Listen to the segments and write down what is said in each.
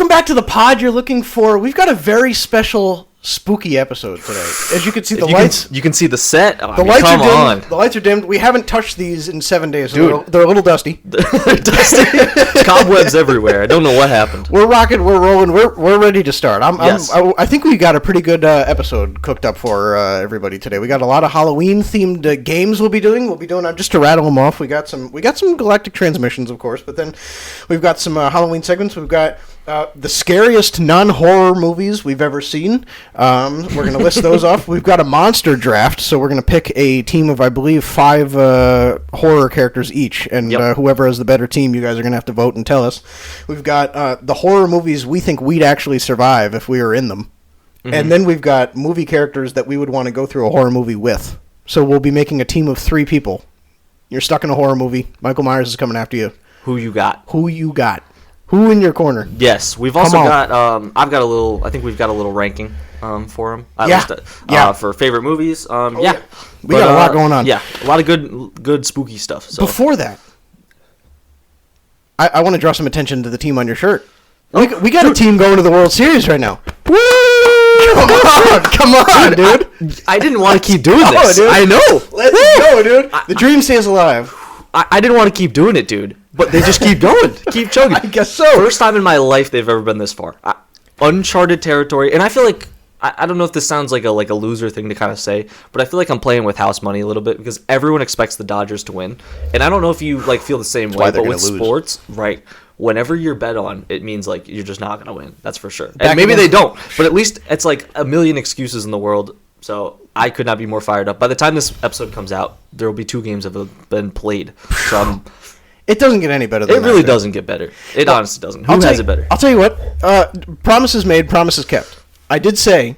Welcome back to the pod you're looking for. We've got a very special spooky episode today. As you can see, the lights... You can see the set. Oh, the lights are dimmed. The lights are dimmed. We haven't touched these in 7 days. Dude. They're a little dusty. They're dusty. Cobwebs everywhere. I don't know what happened. We're rocking. We're rolling. We're ready to start. Yes. I think we got a pretty good episode cooked up for everybody today. We got a lot of Halloween-themed games we'll be doing. Just to rattle them off. We got some Galactic Transmissions, of course, but then we've got some Halloween segments. We've got the scariest non-horror movies we've ever seen. We're going to list those off. We've got a monster draft, so we're going to pick a team of, I believe, 5 horror characters each, and whoever has the better team, you guys are going to have to vote and tell us. We've got the horror movies we think we'd actually survive if we were in them, and then we've got movie characters that we would want to go through a horror movie with. So we'll be making a team of 3 people. You're stuck in a horror movie. Michael Myers is coming after you. Who you got? Who in your corner? Yes, we've also got. I think we've got a little ranking for them. For favorite movies. We got a lot going on. Yeah, a lot of good spooky stuff. So. Before that, I want to draw some attention to the team on your shirt. We got a team going to the World Series right now. Woo! Come on, dude. I didn't want to keep doing this. Dude. I know. Let's go, dude. The dream stays alive. I didn't want to keep doing it, dude. But they just keep going. Keep chugging. I guess so. First time in my life they've ever been this far. Uncharted territory. And I feel like, I don't know if this sounds like a loser thing to kind of say, but I feel like I'm playing with house money a little bit because everyone expects the Dodgers to win. And I don't know if you feel the same way, but with sports, right, whenever you're bet on, it means you're just not going to win. That's for sure. And maybe they don't, but at least it's a million excuses in the world. So I could not be more fired up. By the time this episode comes out, there will be 2 games that have been played. So it doesn't get any better than that. It really doesn't get better. It honestly doesn't. Who has it better? I'll tell you what. Promises made, promises kept. I did say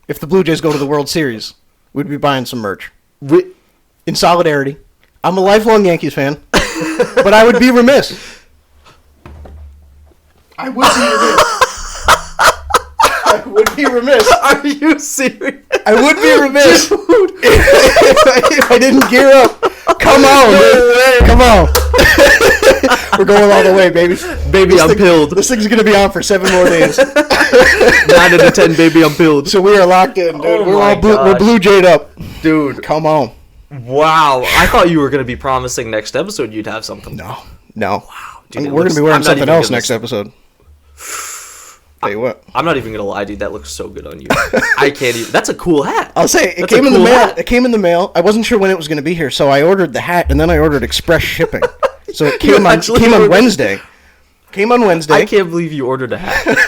if the Blue Jays go to the World Series, we'd be buying some merch. In solidarity. I'm a lifelong Yankees fan, but I would be remiss. I would be remiss. Are you serious? I would be remiss if I didn't gear up. Come on, dude. Come on. We're going all the way, baby. Baby, I'm pilled. This thing's going to be on for 7 more days. 9 out of 10, baby, I'm pilled. So we are locked in, dude. We're Blue Jayed up. Dude. Come on. Wow. I thought you were going to be promising next episode you'd have something. No. Wow. Dude, we're going to be wearing something else next episode. Tell you what. I'm not even going to lie, dude. That looks so good on you. I can't even. That's a cool hat. I'll say, it came in the mail. It came in the mail. I wasn't sure when it was going to be here, so I ordered the hat, and then I ordered express shipping. So it came on Wednesday. Came on Wednesday. I can't believe you ordered a hat.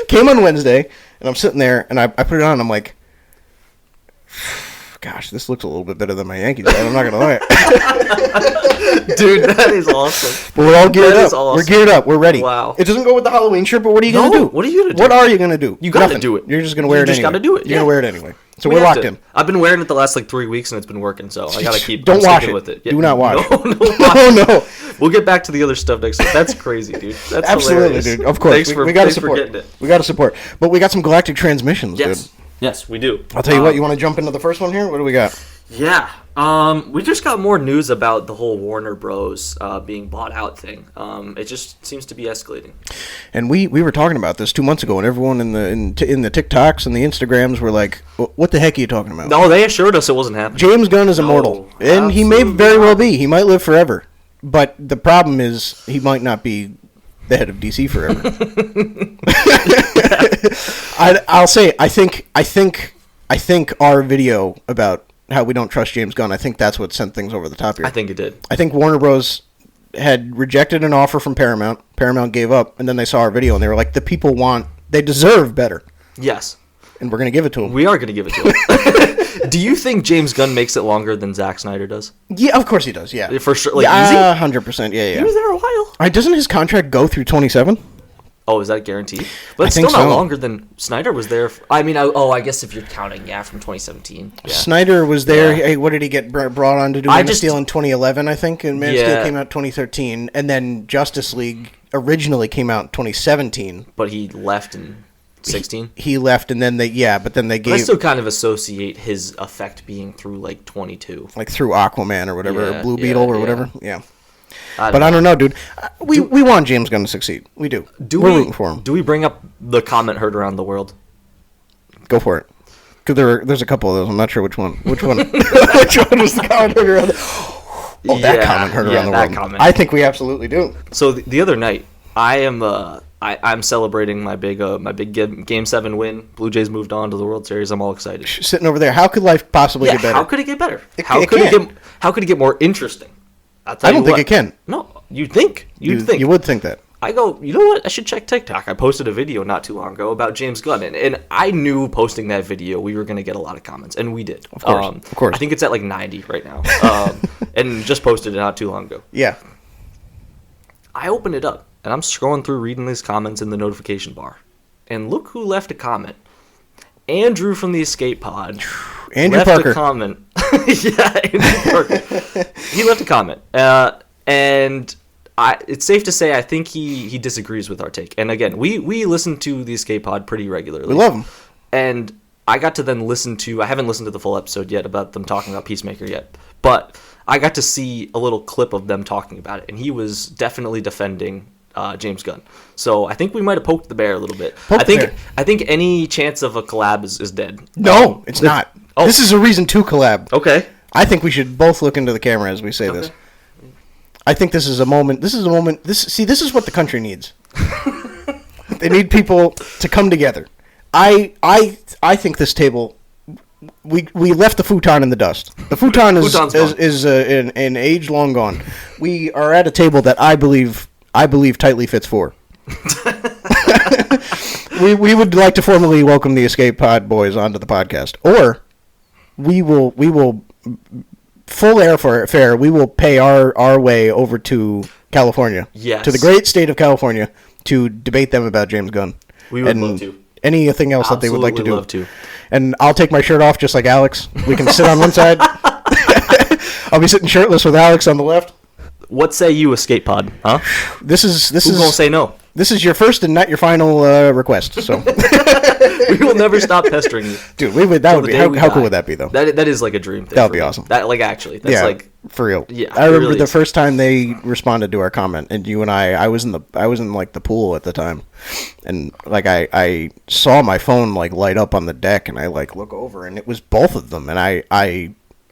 Came on Wednesday, and I'm sitting there, and I put it on, and I'm like, gosh, this looks a little bit better than my Yankees hat. I'm not going to lie. Dude, that is awesome. But we're all geared up. Awesome. We're geared up. We're ready. Wow. It doesn't go with the Halloween shirt, but what are you going to do? What are you going to do? What are you going to do? You got to do it. You're just going to wear it anyway. You just got to do it. You're going to wear it anyway. So we're locked in. I've been wearing it the last 3 weeks, and it's been working, so I got to keep Don't wash it. with it. Yeah, do not wash it. No. We'll get back to the other stuff next week. That's crazy, dude. That's absolutely, hilarious. dude. Of course. We got to support. It. We got to support. But we got some Galactic Transmissions, dude. Yes, we do. I'll tell you what. You want to jump into the first one here? What do we got? Yeah. We just got more news about the whole Warner Bros. Being bought out thing. It just seems to be escalating. And we were talking about this 2 months ago, and everyone in the TikToks and the Instagrams were like, "What the heck are you talking about?" No, they assured us it wasn't happening. James Gunn is immortal, and he may very well be. He might live forever, but the problem is he might not be the head of DC forever. I'll say I think our video about how we don't trust James Gunn, I think that's what sent things over the top here. I think it did. I think Warner Bros. Had rejected an offer from Paramount. Paramount gave up, and then they saw our video, and they were like, they deserve better. Yes. And we're going to give it to them. We are going to give it to them. Do you think James Gunn makes it longer than Zack Snyder does? Yeah, of course he does, yeah. For sure, easy? 100%, yeah. He was there a while. Doesn't his contract go through 27? Oh, is that guaranteed? But it's still not longer than Snyder was there. I guess if you're counting, from 2017. Yeah. Snyder was there. Yeah. Hey, what did he get brought on to do? Man of Steel in 2011, I think, and Man of Steel came out 2013, and then Justice League originally came out in 2017. But he left in 16? He left, and then they gave... I still kind of associate his effect being through, 22. Like through Aquaman or whatever, or Blue Beetle or whatever. Yeah. But I don't know, dude. We want James Gunn to succeed. We do. We're rooting for him. Do we bring up the comment heard around the world? Go for it. Because there's a couple of those. I'm not sure which one. Which one? Which one was the comment heard around? That comment heard around the world. Comment. I think we absolutely do. So the other night, I'm celebrating my big Game 7 win. Blue Jays moved on to the World Series. I'm all excited. Sitting over there. How could life possibly get better? How could it get better? How could it get more interesting? I don't think it can. No, you'd think. You would think that. I go, you know what? I should check TikTok. I posted a video not too long ago about James Gunn, and I knew posting that video we were going to get a lot of comments, and we did. Of course. I think it's at like 90 right now, and just posted it not too long ago. Yeah. I opened it up, and I'm scrolling through reading these comments in the notification bar, and look who left a comment. Andrew from the Escape Pod. Andrew left Parker. A comment. Yeah, Andrew Parker. He left a comment, and it's safe to say I think he disagrees with our take. And again, we listen to the Escape Pod pretty regularly. We love him. And I got to then I haven't listened to the full episode yet about them talking about Peacemaker yet, but I got to see a little clip of them talking about it, and he was definitely defending James Gunn. So I think we might have poked the bear a little bit. I think any chance of a collab is dead. No, it's not. Oh. This is a reason to collab. Okay. I think we should both look into the camera as we say this. I think this is a moment. This is what the country needs. They need people to come together. I think this table. We left the futon in the dust. The futon is an age long gone. We are at a table that I believe tightly fits four. we would like to formally welcome the Escape Pod boys onto the podcast, or we will full airfare. We will pay our way over to California, to the great state of California, to debate them about James Gunn. We would love to. Anything else that they would like to do. Love to. And I'll take my shirt off just like Alex. We can sit on one side. I'll be sitting shirtless with Alex on the left. What say you, Escape Pod? Huh? This is gonna say no. This is your first and not your final request. So we will never stop pestering you, dude. How cool would that be, though? That is like a dream thing. That would be awesome. That's for real. Yeah, I remember the first time they responded to our comment, and you and I was in like the pool at the time, and like I saw my phone like light up on the deck, and I like look over, and it was both of them, and I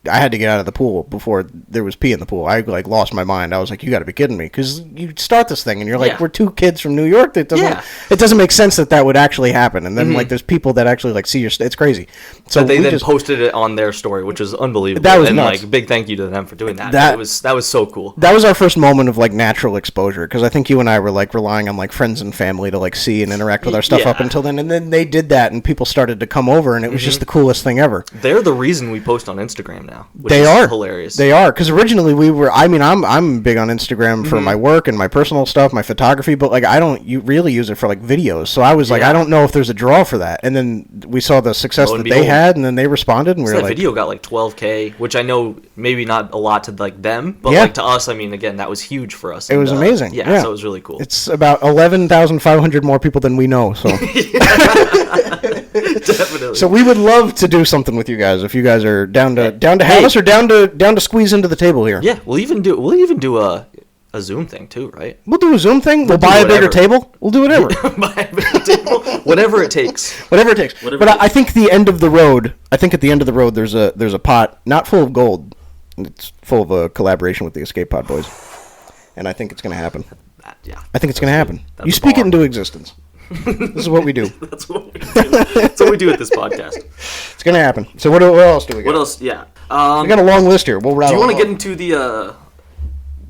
had to get out of the pool before there was pee in the pool. I like lost my mind. I was like, "You got to be kidding me!" Because you start this thing and you're like, "We're two kids from New York." It doesn't make sense that would actually happen. And then like there's people that actually like see your. It's crazy. So they then posted it on their story, which was unbelievable. That was nuts. Like big thank you to them for doing that. That was so cool. That was our first moment of like natural exposure, because I think you and I were like relying on like friends and family to like see and interact with our stuff up until then, and then they did that and people started to come over, and it was just the coolest thing ever. They're the reason we post on Instagram now. They are hilarious. They are, because originally we were. I mean, I'm big on Instagram for my work and my personal stuff, my photography, but like I don't really use it for like videos. So I was like, I don't know if there's a draw for that. And then we saw the success that they had, and then they responded, and we were like, video got like 12K, which I know maybe not a lot to like them, but like to us, I mean, again, that was huge for us. It was amazing. Yeah, so it was really cool. It's about 11,500 more people than we know. So definitely. So we would love to do something with you guys if you guys are down to have us, or down to squeeze into the table here. Yeah, we'll even do a Zoom thing too, right? We'll do a Zoom thing. We'll buy a bigger table. We'll do whatever. Buy a bigger table. Whatever it takes. Whatever it takes. I think the end of the road. I think at the end of the road, there's a pot not full of gold. It's full of a collaboration with the Escape Pod boys, and I think it's going to happen. I think it's going to happen. You speak it into existence. This is what we do. That's what we do. That's what we do with this podcast. It's going to happen. So what else do we got? What else? Yeah. We got a long list here. We'll rattle. Do you want to get into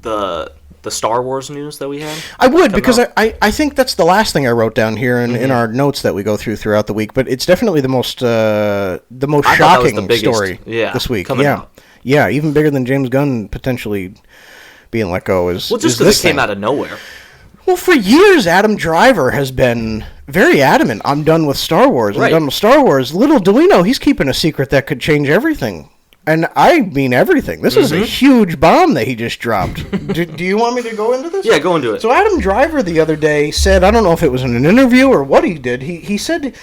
the Star Wars news that we had? I would, because I think that's the last thing I wrote down here in our notes that we go throughout the week. But it's definitely the most shocking story this week. Yeah, even bigger than James Gunn potentially being let go is. Well, just because it came out of nowhere. Well, for years, Adam Driver has been very adamant. I'm done with Star Wars. I'm done with Star Wars. Little do we know, he's keeping a secret that could change everything. And I mean everything. This is a huge bomb that he just dropped. Do you want me to go into this? Yeah, go into it. So Adam Driver the other day said, I don't know if it was in an interview or what he did, he said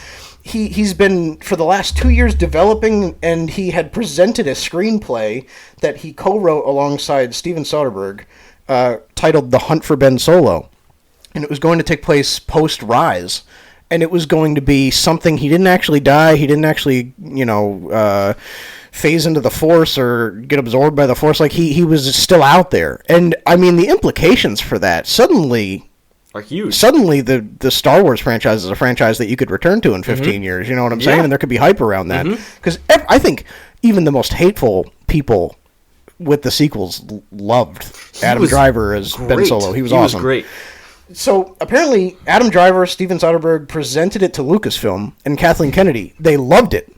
he's been, for the last 2 years, developing, and he had presented a screenplay that he co-wrote alongside Steven Soderbergh. titled The Hunt for Ben Solo. And it was going to take place post-Rise. And it was going to be something, he didn't actually die, he didn't actually, phase into the Force or get absorbed by the Force. Like, he was still out there. And, I mean, the implications for that suddenly are huge. Suddenly, the Star Wars franchise is a franchise that you could return to in 15 years, you know what I'm saying? And there could be hype around that. Because I think even the most hateful people with the sequels loved Adam Driver as Ben Solo. He was awesome. He was great. So, apparently, Adam Driver, Steven Soderbergh presented it to Lucasfilm and Kathleen Kennedy. They loved it.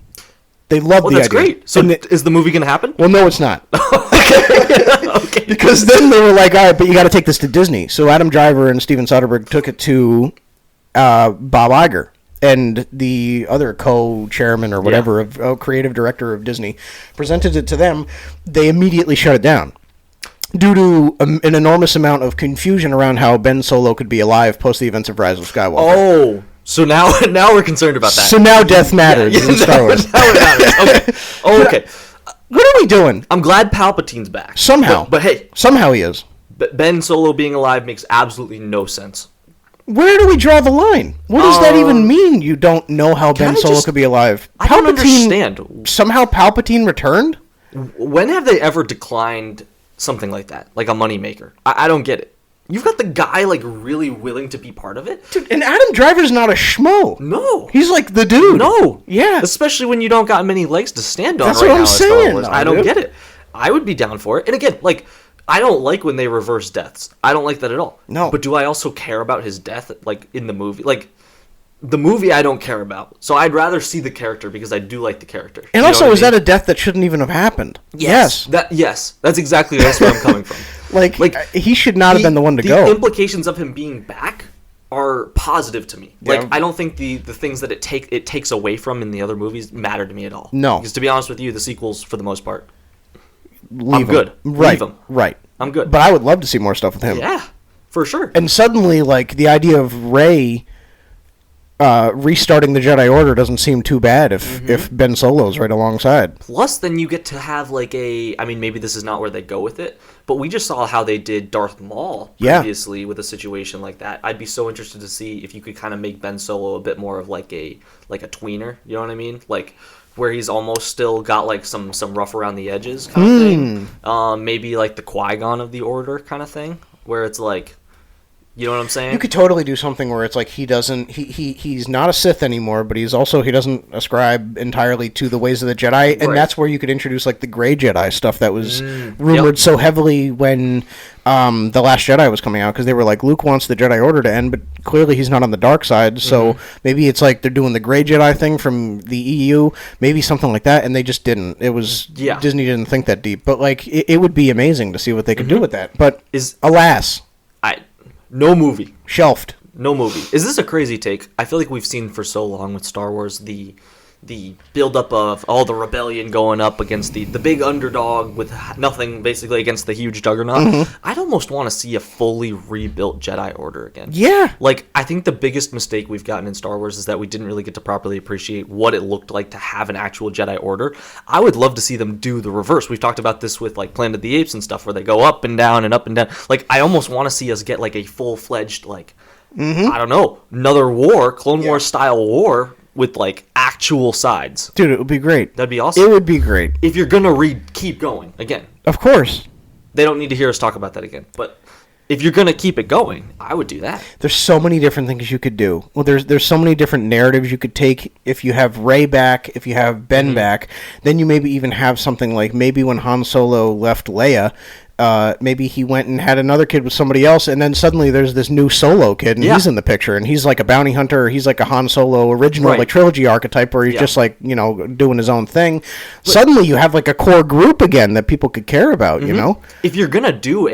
They loved the idea. That's great. So, is the movie going to happen? Well, no, it's not. Okay. Because then they were like, all right, but you got to take this to Disney. So, Adam Driver and Steven Soderbergh took it to Bob Iger and the other co-chairman or whatever, creative director of Disney, presented it to them. They immediately shut it down. Due to an enormous amount of confusion around how Ben Solo could be alive post the events of Rise of Skywalker. Oh, so now we're concerned about that. So now death matters in Star Wars. Now it matters. Okay. Oh, okay. What are we doing? I'm glad Palpatine's back. Somehow. But hey. Somehow he is. Ben Solo being alive makes absolutely no sense. Where do we draw the line? What does that even mean? You don't know how Ben Solo could be alive? I don't understand. Somehow Palpatine returned? When have they ever declined something like that, like a moneymaker? I don't get it. You've got the guy like really willing to be part of it, dude. And Adam Driver's not a schmo. No, he's like the dude. No, yeah. Especially when you don't got many legs to stand on. That's right what now I'm saying. I don't get it. I would be down for it. And again, like, I don't like when they reverse deaths. I don't like that at all. No. But do I also care about his death, like in the movie? Like, the movie I don't care about. So I'd rather see the character because I do like the character. And also, is that a death that shouldn't even have happened? Yes. That's exactly where I'm coming from. Like he should not have been the one to go. The implications of him being back are positive to me. Yeah. Like, I don't think the things that it takes away from in the other movies matter to me at all. No. Because to be honest with you, the sequels, for the most part, I'm good. Right. Leave them. Right. I'm good. But I would love to see more stuff with him. Yeah, for sure. And suddenly, like, the idea of Rey restarting the Jedi Order doesn't seem too bad if Ben Solo's right alongside. Plus, then you get to have like maybe this is not where they go with it, but we just saw how they did Darth Maul previously with a situation like that. I'd be so interested to see if you could kind of make Ben Solo a bit more of like a tweener. You know what I mean? Like, where he's almost still got like some rough around the edges kind of thing. Maybe like the Qui-Gon of the Order kind of thing, where it's like, you know what I'm saying? You could totally do something where it's like he's not a Sith anymore, but he doesn't ascribe entirely to the ways of the Jedi, and that's where you could introduce like the Grey Jedi stuff that was rumored so heavily when The Last Jedi was coming out, because they were like, Luke wants the Jedi Order to end, but clearly he's not on the dark side, so maybe it's like they're doing the Grey Jedi thing from the EU, maybe something like that, and they just didn't. It was Disney didn't think that deep, but like it would be amazing to see what they could do with that. But alas. No movie. Shelved. No movie. Is this a crazy take? I feel like we've seen for so long with Star Wars the build-up of all the rebellion going up against the big underdog with nothing, basically, against the huge juggernaut. I'd almost want to see a fully rebuilt Jedi Order again. Yeah. Like, I think the biggest mistake we've gotten in Star Wars is that we didn't really get to properly appreciate what it looked like to have an actual Jedi Order. I would love to see them do the reverse. We've talked about this with, like, Planet of the Apes and stuff, where they go up and down and up and down. Like, I almost want to see us get, like, a full-fledged, like, I don't know, another war, Clone Wars-style war, with, like, actual sides. Dude, it would be great. That'd be awesome. It would be great. If you're gonna keep going, again. Of course. They don't need to hear us talk about that again. But if you're gonna keep it going, I would do that. There's so many different things you could do. Well, there's so many different narratives you could take. If you have Rey back, if you have Ben back, then you maybe even have something like, maybe when Han Solo left Leia, maybe he went and had another kid with somebody else, and then suddenly there's this new Solo kid, and he's in the picture, and he's like a bounty hunter, he's like a Han Solo original, like trilogy archetype, where he's just like, doing his own thing. But suddenly you have like a core group again that people could care about, you know? If you're gonna do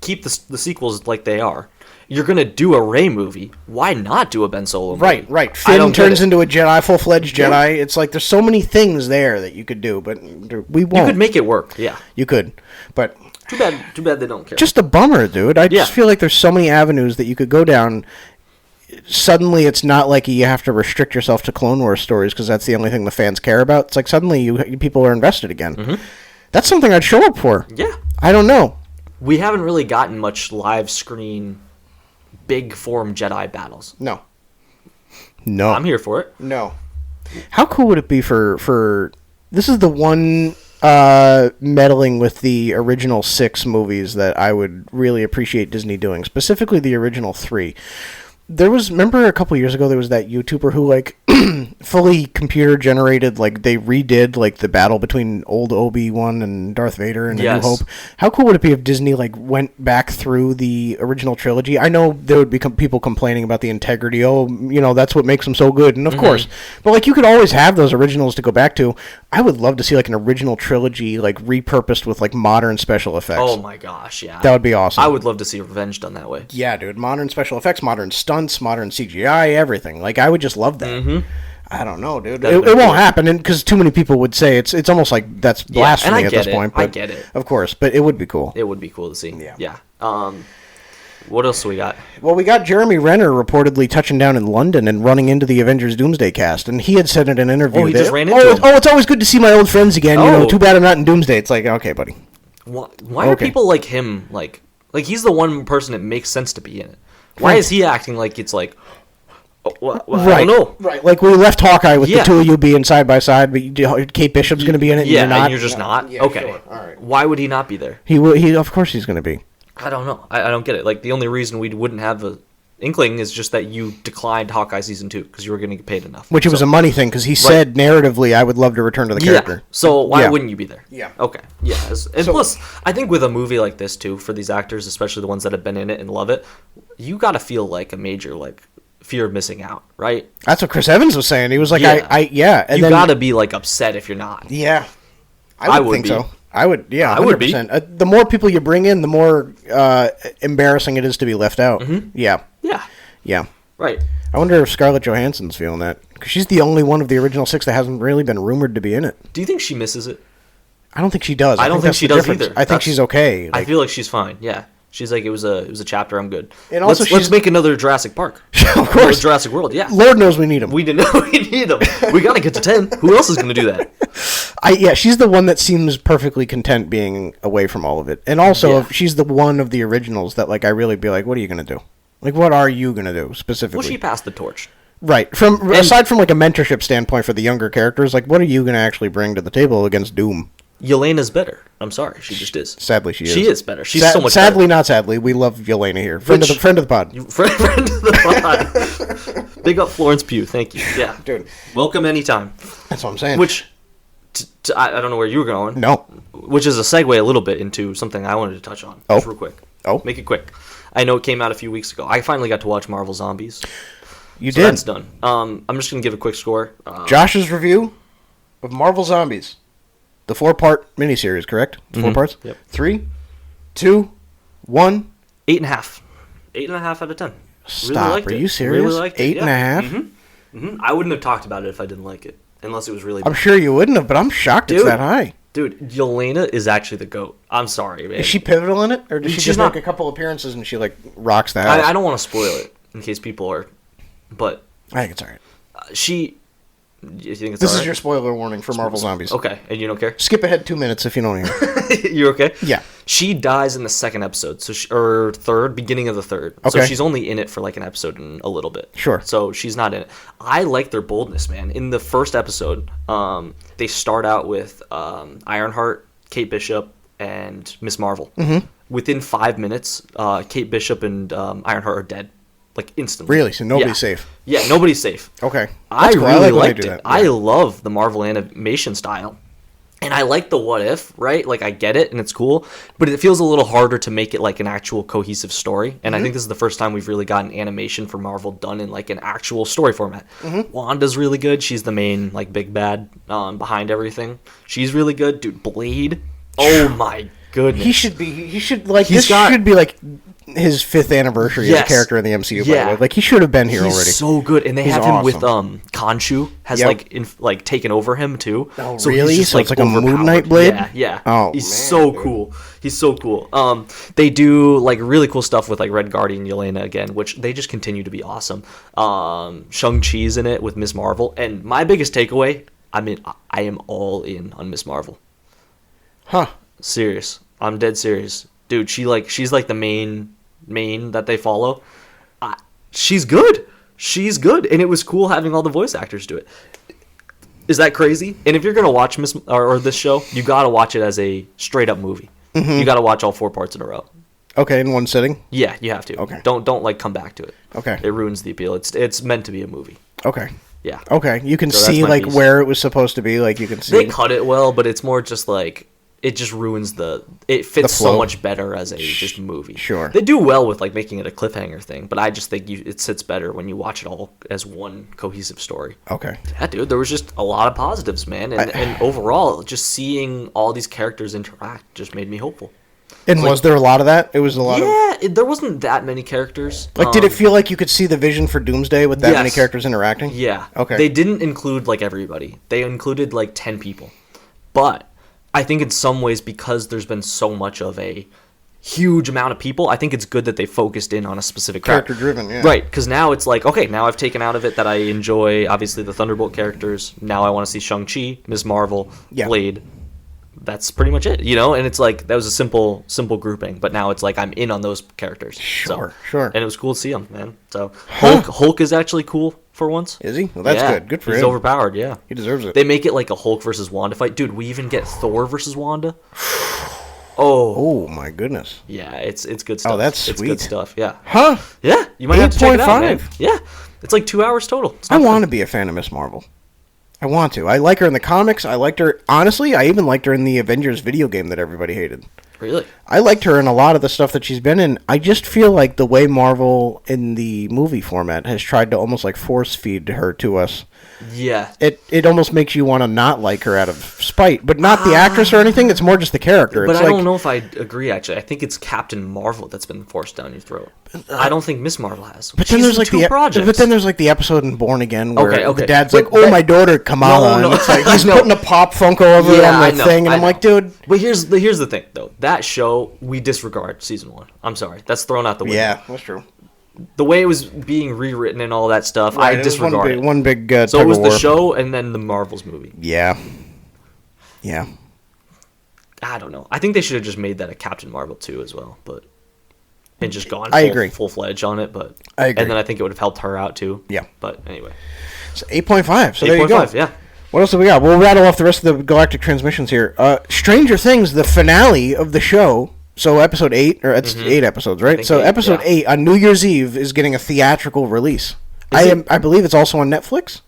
keep the sequels like they are, you're gonna do a Rey movie, why not do a Ben Solo movie? Right. Finn turns into a Jedi, full-fledged Jedi. It's like there's so many things there that you could do, but we won't. You could make it work, You could, but Too bad they don't care. Just a bummer, dude. I just feel like there's so many avenues that you could go down. Suddenly, it's not like you have to restrict yourself to Clone Wars stories because that's the only thing the fans care about. It's like suddenly people are invested again. That's something I'd show up for. Yeah. I don't know. we haven't really gotten much live screen big form Jedi battles. No. I'm here for it. No. How cool would it be for this is the one meddling with the original 6 movies that I would really appreciate Disney doing, specifically the original 3. Remember a couple years ago there was that YouTuber who like fully computer generated, like they redid like the battle between old Obi-Wan and Darth Vader and A New Hope. How cool would it be if Disney like went back through the original trilogy? I know there would be people complaining about the integrity. Oh, that's what makes them so good, and of course, but like you could always have those originals to go back to. I would love to see like an original trilogy like repurposed with like modern special effects. Oh my gosh, yeah, that would be awesome. I would love to see Revenge done that way. Yeah, dude, modern special effects, modern stunts, modern CGI, everything. Like I would just love that. I don't know, dude. It won't happen because too many people would say it's almost like that's blasphemy at this point. But I get it, of course, but it would be cool. It would be cool to see. Yeah. What else do we got? Well, we got Jeremy Renner reportedly touching down in London and running into the Avengers Doomsday cast, and he had said in an interview he that just ran into him. It's always good to see my old friends again. Too bad I'm not in Doomsday. It's like, okay, buddy. Why are people like him like he's the one person that makes sense to be in it? Why is he acting like it's like? Right. I don't know. Right. Like we left Hawkeye with the two of you being side by side, but Kate Bishop's going to be in it. And you're not. And you're just not. Yeah, okay. Sure. All right. Why would he not be there? He of course he's going to be. I don't know. I don't get it. Like the only reason we wouldn't have a inkling is just that you declined Hawkeye season 2 because you were going to get paid enough. Which it was a money thing because he said narratively, I would love to return to the character. So why wouldn't you be there? Yeah. Okay. Yeah. And plus, I think with a movie like this too, for these actors, especially the ones that have been in it and love it, you got to feel like a major fear of missing out, right? That's what Chris Evans was saying. He was like, And you got to be like upset if you're not. Yeah. I would think so. I would, yeah, 100%. I would be. The more people you bring in, the more embarrassing it is to be left out. Mm-hmm. Yeah. Yeah. Yeah. Right. I wonder if Scarlett Johansson's feeling that. Because she's the only one of the original 6 that hasn't really been rumored to be in it. Do you think she misses it? I don't think she does. I don't think she does either. I think she's okay. I feel like she's fine, yeah. She's like, it was a chapter, I'm good. And also let's make another Jurassic Park. Of course. Jurassic World, yeah. Lord knows we need him. We didn't know we need him. We got to get to 10. Who else is going to do that? She's the one that seems perfectly content being away from all of it. And also, she's the one of the originals that, I really be like, what are you going to do? What are you going to do, specifically? Well, she passed the torch. Right. Aside from, a mentorship standpoint for the younger characters, what are you going to actually bring to the table against Doom? Yelena's better. I'm sorry, she just is. Sadly, she is. She is better. She's so much sadly, better. Not sadly. We love Yelena here. Friend of the pod. Friend of the pod. Big up Florence Pugh. Thank you. Yeah. Dude. Welcome anytime. That's what I'm saying. Which, I don't know where you were going. No. Which is a segue a little bit into something I wanted to touch on. Just real quick. Make it quick. I know it came out a few weeks ago. I finally got to watch Marvel Zombies. You did? That's done. I'm just going to give a quick score. Josh's review of Marvel Zombies. The 4-part miniseries, correct? 4 parts? Yep. 3, 2, 1. 8.5. 8.5 out of 10. Stop. Are you serious? Really liked it. 8.5? Mm-hmm. Mm-hmm. I wouldn't have talked about it if I didn't like it. Unless it was really bad. I'm sure you wouldn't have, but I'm shocked it's that high. Dude, Yelena is actually the GOAT. I'm sorry, man. Is she pivotal in it? Or does she just make a couple appearances and she, rocks the house? I don't want to spoil it in case people are... But... I think it's alright. You think it's This is your spoiler warning for Marvel Zombies. Okay, and you don't care? Skip ahead 2 minutes if you don't hear. You're okay? Yeah. She dies in the second episode, or third, beginning of the third. Okay. So she's only in it for an episode and a little bit. Sure. So she's not in it. I like their boldness, man. In the first episode, they start out with Ironheart, Kate Bishop, and Miss Marvel. Mm-hmm. Within 5 minutes, Kate Bishop and Ironheart are dead. Instantly. Really? So nobody's safe? Yeah, nobody's safe. Okay. I really liked it. Yeah. I love the Marvel animation style. And I like the what if, right? I get it, and it's cool. But it feels a little harder to make it an actual cohesive story. And I think this is the first time we've really gotten animation for Marvel done in an actual story format. Mm-hmm. Wanda's really good. She's the main big bad behind everything. She's really good. Dude, Blade. Oh my goodness. He should be his 5th anniversary as a character in the MCU, by the way. He should have been here already. He's so good. And they have him with Khonshu has taken over him too. Oh, so really? So it's like a Moon Knight Blade? Yeah. Oh, he's so cool. He's so cool. They do really cool stuff with Red Guardian Yelena again, which they just continue to be awesome. Shang-Chi's in it with Miss Marvel. And my biggest takeaway, I am all in on Miss Marvel. Huh. Serious. I'm dead serious. dude, she's like the main that they follow. She's good. She's good, and it was cool having all the voice actors do it. Is that crazy? And if you're gonna watch this show, you gotta watch it as a straight up movie. You gotta watch all 4 parts in a row. Okay, in one sitting? Yeah, you have to. Okay. Don't like come back to it. Okay. It ruins the appeal. It's meant to be a movie. Okay. Yeah. Okay, you can So see that's my like piece. where it was supposed to be. Like you can see. They cut it well, but it's more just like it just ruins it fits flow. so much better as a just movie. Sure. They do well with like making it a cliffhanger thing, but I just think it sits better when you watch it all as one cohesive story. Okay. Yeah, dude, there was just a lot of positives, man, and overall, just seeing all these characters interact just made me hopeful. And was there a lot of that? It was a lot of... Yeah, there wasn't that many characters. Like, did it feel like you could see the vision for Doomsday with that many Yes. characters interacting? Yeah. Okay. They didn't include, like, everybody. They included, like, 10 people. But I think in some ways, because there's been so much of a huge amount of people, I think it's good that they focused in on a specific Character-driven, yeah. Right, because now it's like, okay, now I've taken out of it that I enjoy, obviously, the Thunderbolt characters. Now I want to see Shang-Chi, Ms. Marvel, Blade. That's pretty much it, you know? And it's like, that was a simple grouping, but now it's like I'm in on those characters. Sure. And it was cool to see them, man. So Hulk is actually cool for once. Is he? Well, that's good. Good for him. He's overpowered, yeah. He deserves it. They make it like a Hulk versus Wanda fight. Dude, we even get Thor versus Wanda. Oh, my goodness. yeah, it's good stuff. Oh, that's It's sweet. good stuff, yeah. Huh? Yeah, you might have to check it out, man. 8.5? Yeah, it's like 2 hours total. It's I not want to be a fan of Miss Marvel. I want to. I like her in the comics. I liked her... Honestly, I even liked her in the Avengers video game that everybody hated. Really? I liked her in a lot of the stuff that she's been in. I just feel like the way Marvel in the movie format has tried to almost like force feed her to us. Yeah. It almost makes you want to not like her out of spite, but not the actress or anything. It's more just the character. But it's I like, don't know if I agree, actually. I think it's Captain Marvel that's been forced down your throat. I don't think Miss Marvel has. But then She's there's in like two projects. But then there's like the episode in Born Again where Okay. the dad's But like, "Oh, my daughter Kamala," No. and it's like he's No. putting a pop Funko over Yeah, on I the know, thing, and I I'm like, know. dude. But here's the thing, though. That show, we disregard season 1. I'm sorry. That's thrown out the window. Yeah, that's true. The way it was being rewritten and all that stuff, Right, I it was disregard it. one big So tug it was of the war. show and then the Marvels movie. Yeah. I don't know. I think they should have just made that a Captain Marvel 2 as well, but and just gone I agree. full-fledged on it, but I agree. And then I think it would have helped her out too. Yeah. But anyway. So 8.5. So there you go. 8.5, yeah. What else do we got? We'll rattle off the rest of the Galactic Transmissions here. Stranger Things, the finale of the show. So episode 8, or it's 8 episodes, right? So 8, episode yeah. 8 on New Year's Eve is getting a theatrical release. I believe it's also on Netflix.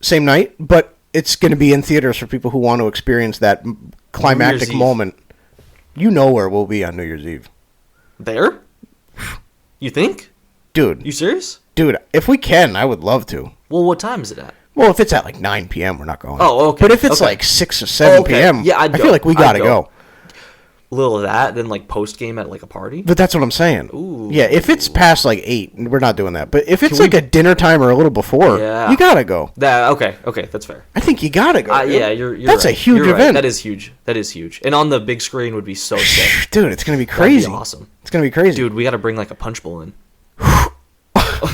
Same night, but it's going to be in theaters for people who want to experience that climactic Eve. moment. You know where we'll be on New Year's Eve. There? You think? Dude, You serious? if we can, I would love to. Well, what time is it at? Well, if it's at like 9 p.m., we're not going. Oh, okay. But if it's Okay. like 6 or 7 Okay. p.m., Yeah, I feel like we I'd got to go. go. A little of that, then like post-game at like a party? But that's what I'm saying. Ooh. Yeah, if it's past like 8, we're not doing that. But if it's Can like we- a dinner time or a little before, Yeah. you gotta go. Okay, that's fair. I think you gotta go. dude. Yeah, you're That's right. a huge You're right. event. That is huge. And on the big screen would be so sick. Dude, it's gonna be That'd crazy. be awesome. It's gonna be crazy. Dude, we got to bring like a punch bowl in.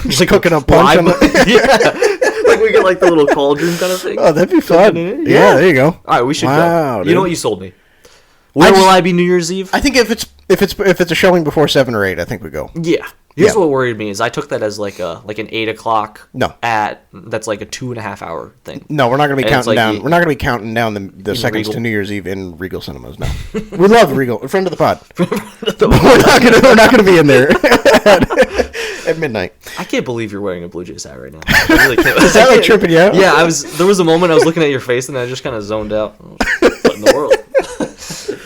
Just cooking up punch on the... Yeah. Like we get like the little cauldron kind of thing. Oh, that'd be fun. it in? Yeah, Yeah. there you go. All right, we should Wow, go. dude. You know what? You sold me. Where will I be New Year's Eve? I think if it's a showing before 7 or 8, I think we go. Yeah. Here's Yeah. what worried me is I took that as like an 8 o'clock. No. That's like a 2.5 hour thing. No, we're not gonna be And it's counting like down. you- We're not gonna be counting down the seconds Regal. to New Year's Eve in Regal Cinemas. No, we love Regal. Friend of the pod. we're not gonna be in there at midnight. I can't believe you're wearing a Blue Jays hat right now. I really can't. Is that like tripping you out? Yeah, there was a moment I was looking at your face and I just kind of zoned out. What in the world?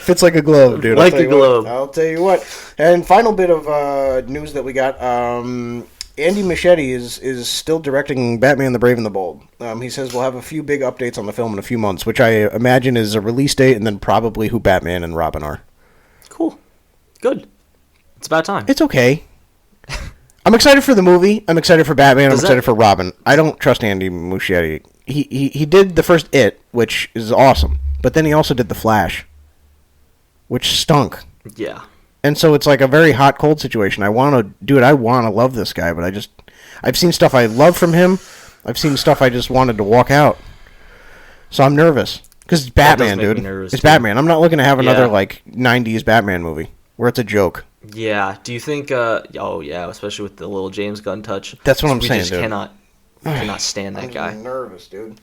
Fits like a glove, dude. Like I'll tell a you what. glove. I'll tell you what. And final bit of news that we got. Andy Muschietti is still directing Batman the Brave and the Bold. He says we'll have a few big updates on the film in a few months, which I imagine is a release date and then probably who Batman and Robin are. Cool. Good. It's about time. It's okay. I'm excited for the movie. I'm excited for Batman. I'm excited for Robin. I don't trust Andy Muschietti. He did the first It, which is awesome, but then he also did The Flash, which stunk. Yeah. And so it's like a very hot cold situation. I want to love this guy, but I've seen stuff I love from him. I've seen stuff I just wanted to walk out. So I'm nervous because it's Batman, make me dude. nervous, It's too. Batman. I'm not looking to have another Yeah. like 90s Batman movie. where it's a joke. Yeah. Do you think? Oh yeah, especially with the little James Gunn touch. That's what I'm we saying, just dude. cannot stand that guy. I'm nervous, dude.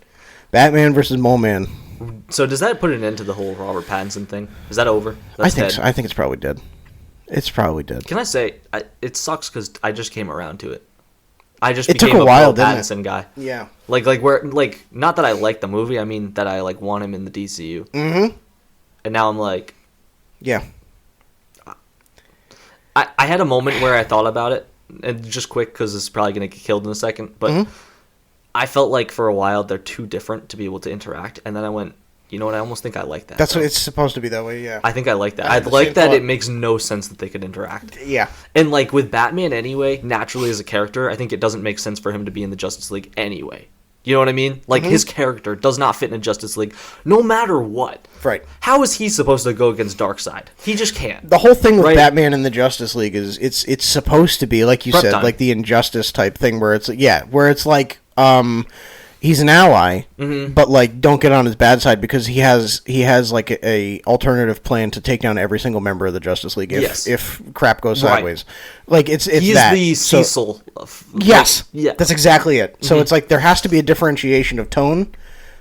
Batman versus Mole Man. So does that put an end to the whole Robert Pattinson thing? Is that over? I think so. I think it's probably dead. It's probably dead. Can I say it sucks because I just came around to it. I just It took became a while, Bill didn't it? Pattinson guy. Yeah. Like not that I like the movie. I mean that I like want him in the DCU. Mm-hmm. And now I'm like, Yeah. I had a moment where I thought about it, and just quick because it's probably gonna get killed in a second. But I felt like for a while they're too different to be able to interact, and then I went, you know what? I almost think I like that. That's what it's supposed to be that way. Yeah. I think I like that. I I had the like same that thought. it makes no sense that they could interact. Yeah. And like with Batman anyway, naturally as a character, I think it doesn't make sense for him to be in the Justice League anyway. You know what I mean? Like his character does not fit in a Justice League no matter what. Right. How is he supposed to go against Darkseid? He just can't. The whole thing with Right. Batman and the Justice League is it's supposed to be, like you said, Time. like the Injustice type thing where it's like he's an ally, but like don't get on his bad side because he has like a alternative plan to take down every single member of the Justice League if crap goes Right. sideways. Like it's He's that. the So- Cecil. Yes. Yeah. That's exactly it. So it's like there has to be a differentiation of tone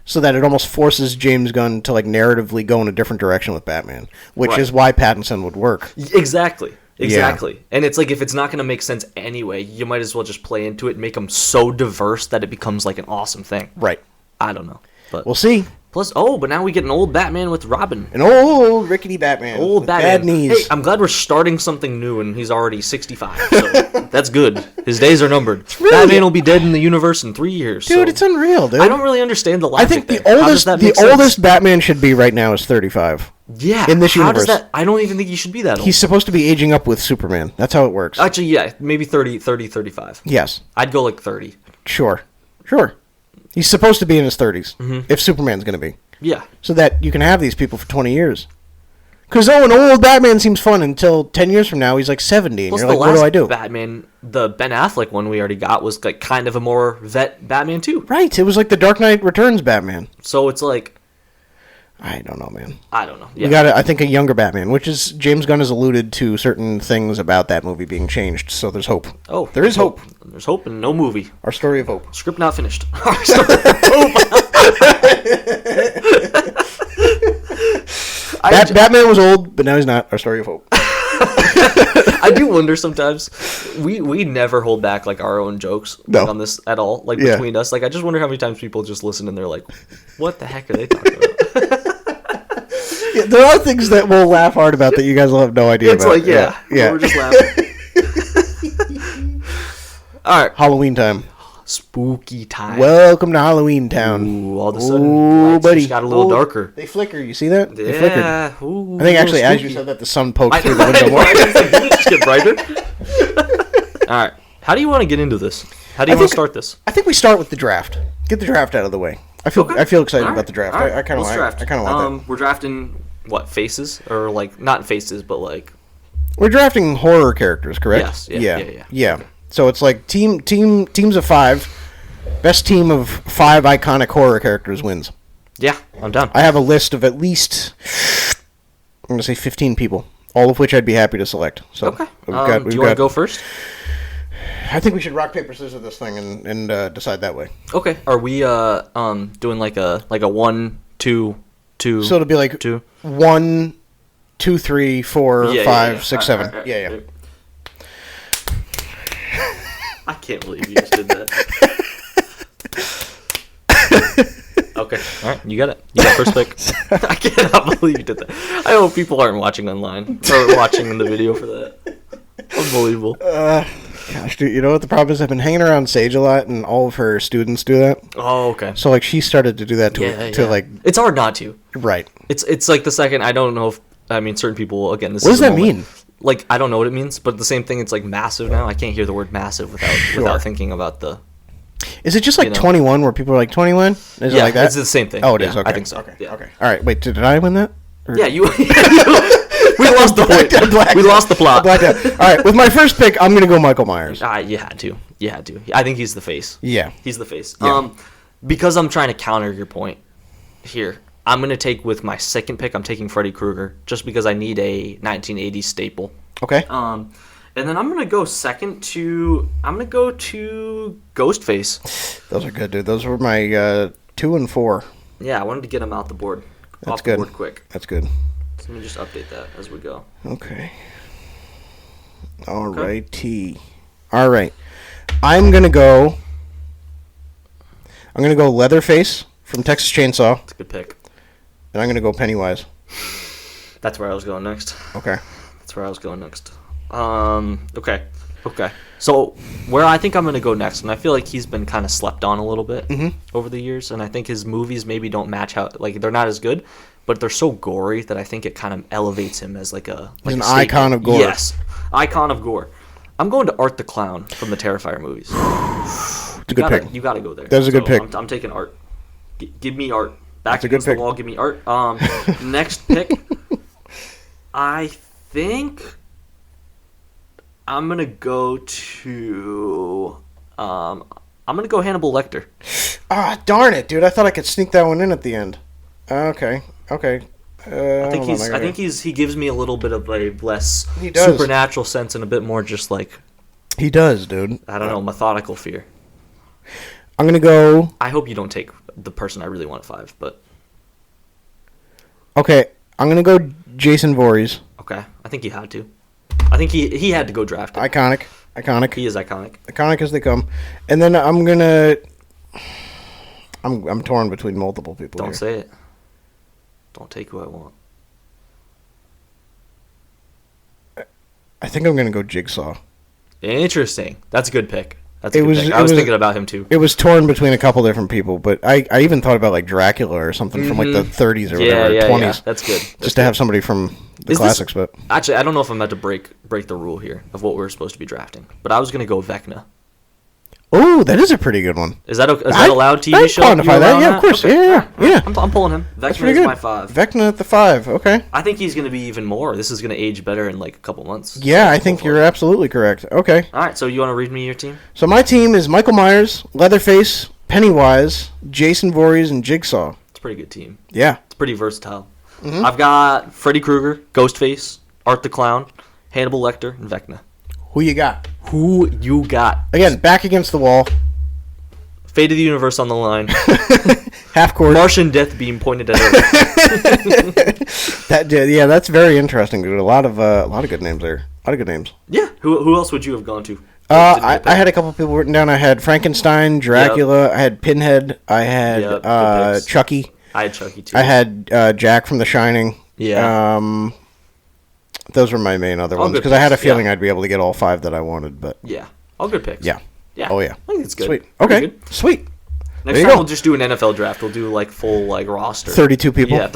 so that it almost forces James Gunn to like narratively go in a different direction with Batman, which Right. is why Pattinson would work. Exactly. And it's like if it's not going to make sense anyway, you might as well just play into it and make them so diverse that it becomes like an awesome thing. Right. I don't know. But We'll see. plus, but now we get an old Batman with Robin. An old rickety Batman. Old with Batman. bad knees. Hey, I'm glad we're starting something new, and he's already 65. So that's good. His days are numbered. really- Batman will be dead in the universe in 3 years. Dude, so it's unreal, dude. I don't really understand the I logic. think the there. How does oldest that the make sense? oldest Batman should be right now is 35. Yeah. in this how universe. Does that? I don't even think he should be that old. He's supposed to be aging up with Superman. That's how it works. Actually, yeah, maybe 30, 35. Yes. I'd go like 30. Sure. He's supposed to be in his 30s if Superman's going to be. Yeah. So that you can have these people for 20 years. Because, an old Batman seems fun until 10 years from now, he's like 70, and Plus, you're the like, what do last I do? Batman, the Ben Affleck one we already got, was like kind of a more vet Batman too. Right, it was like the Dark Knight Returns Batman. So it's like, I don't know, man. I don't know. We Yeah. got, I think, a younger Batman, which is, James Gunn has alluded to certain things about that movie being changed, so there's hope. Oh, There is hope. There's hope and no movie. Our story of hope. Script not finished. Our story of hope. Batman was old, but now he's not. Our story of hope. I do wonder sometimes. We never hold back like our own jokes like, No. on this at all. Like Yeah. between us, like I just wonder how many times people just listen and they're like, "What the heck are they talking about?" Yeah, there are things that we'll laugh hard about that you guys will have no idea It's about. like, yeah, we're just laughing. All right, Halloween time. spooky time. Welcome to Halloween Town. Ooh, all of a sudden, Ooh, lights buddy. just got a little Ooh, darker. They flicker. You see that? They flickered. Yeah. Ooh, I think actually, a little as you spooky. said that, the sun poked I through know, the window more. I was like, did it just get brighter? All right. How do you want to get into this? How do you want to start this? I think we start with the draft. Get the draft out of the way. I feel excited All about the draft. All right. I kind of Let's want. draft. I kind of want that. We're drafting what faces or like not faces, but like We're drafting horror characters, correct? Yes, yeah. Yeah. So it's like teams of 5. Best team of 5 iconic horror characters wins. yeah. I'm done. I have a list of at least, I'm going to say 15 people, all of which I'd be happy to select. So Okay. we've Do you want to go first? I think we should rock paper scissors this thing and decide that way. Okay. Are we doing like a 1, 2, 2? So it'll be like 2. 1, 2, 3, 4, 5, 6, 7. All right. Yeah. I can't believe you just did that. Okay. All right. You got it. You got first pick. I cannot believe you did that. I hope people aren't watching online or watching in the video for that. Unbelievable. Gosh, dude, you know what the problem is? I've been hanging around Sage a lot, and all of her students do that. Oh, okay. So like she started to do that to like It's hard not to. right. It's like the second. I don't know if certain people again. This What is does a that moment. mean? Like I don't know what it means, but the same thing. It's like massive now. I can't hear the word massive without thinking about the. Is it just like You know. 21 where people are like 21? Is it like that? It's the same thing. Oh, it is. Yeah, Okay. I think so. Okay. Yeah. Okay. All right. Wait. Did I win that? Or- Yeah, you. We lost the point. We lost the plot. Blacked out. All right. With my first pick, I'm gonna go Michael Myers. You had to. You had to. I think he's the face. Yeah. He's the face. Yeah. Because I'm trying to counter your point here. I'm going to take with my second pick, I'm taking Freddy Krueger, just because I need a 1980s staple. Okay. And then I'm going to go second to Ghostface. Those are good, dude. Those were my 2 and 4. Yeah, I wanted to get them out the board. That's off good. The board quick. That's good. So let me just update that as we go. Okay. All righty. All right. I'm going to go Leatherface from Texas Chainsaw. That's a good pick. And I'm going to go Pennywise. That's where I was going next. Okay. That's where I was going next. Okay. So where I think I'm going to go next, and I feel like he's been kind of slept on a little bit over the years, and I think his movies maybe don't match how, like, they're not as good, but they're so gory that I think it kind of elevates him as like a he's an icon of gore. Yes, icon of gore. I'm going to Art the Clown from the Terrifier movies. It's a good pick. You got to go there. That's a good pick. I'm taking Art. Give me Art. Back That's a good against the pick. wall. Give me Art. Next pick. I think I'm gonna go to. I'm gonna go Hannibal Lecter. Ah, darn it, dude! I thought I could sneak that one in at the end. Okay. I think he gives me a little bit of a less He does. supernatural sense and a bit more just like, He does, dude. I don't know, methodical fear. I'm gonna go. I hope you don't take the person I really want at 5, but Okay, I'm gonna go Jason Voorhees. okay. I think he had to. I think he had to go draft him. Iconic. He is iconic. Iconic as they come. And then I'm gonna. I'm torn between multiple people. Don't here. say it. Don't take who I want. I think I'm gonna go Jigsaw. Interesting. That's a good pick. That's a It good was- pick. it I was was- thinking about him too. It was torn between a couple different people, but I even thought about like Dracula or something from like the 30s or whatever, 20s. Yeah. That's good. Just to have somebody from the classics, but Actually, I don't know if I'm about to break the rule here of what we're supposed to be drafting, but I was gonna go Vecna. oh, that is a pretty good one. Is that allowed TV I show? quantify You that, allow yeah, of course, yeah. I'm pulling him. That's Vecna pretty is good. my 5. Vecna at the 5, okay. I think he's gonna be even more. This is gonna age better in like a couple months. Yeah, I think you're absolutely correct. Okay. All right, so you want to read me your team? So my team is Michael Myers, Leatherface, Pennywise, Jason Voorhees, and Jigsaw. It's a pretty good team. Yeah. It's pretty versatile. I've got Freddy Krueger, Ghostface, Art the Clown, Hannibal Lecter, and Vecna. Who you got? Who you got? Again, back against the wall. Fate of the universe on the line. Half court. Martian death beam pointed at Earth. Yeah, that's very interesting, dude. A lot of good names there. A lot of good names. Yeah. Who else would you have gone to? I had a couple people written down. I had Frankenstein, Dracula. I had Pinhead. I had good picks. Chucky. I had Chucky too. I had Jack from The Shining. Yeah. Those were my main other All ones good because I had a picks, feeling yeah. I'd be able to get all 5 that I wanted. But Yeah. All good picks. yeah. Yeah. Oh yeah. I think it's good. Sweet. Pretty Okay. good. Sweet. Next There you time go. we'll just do an NFL draft. We'll do like full like roster. 32 people. Yeah.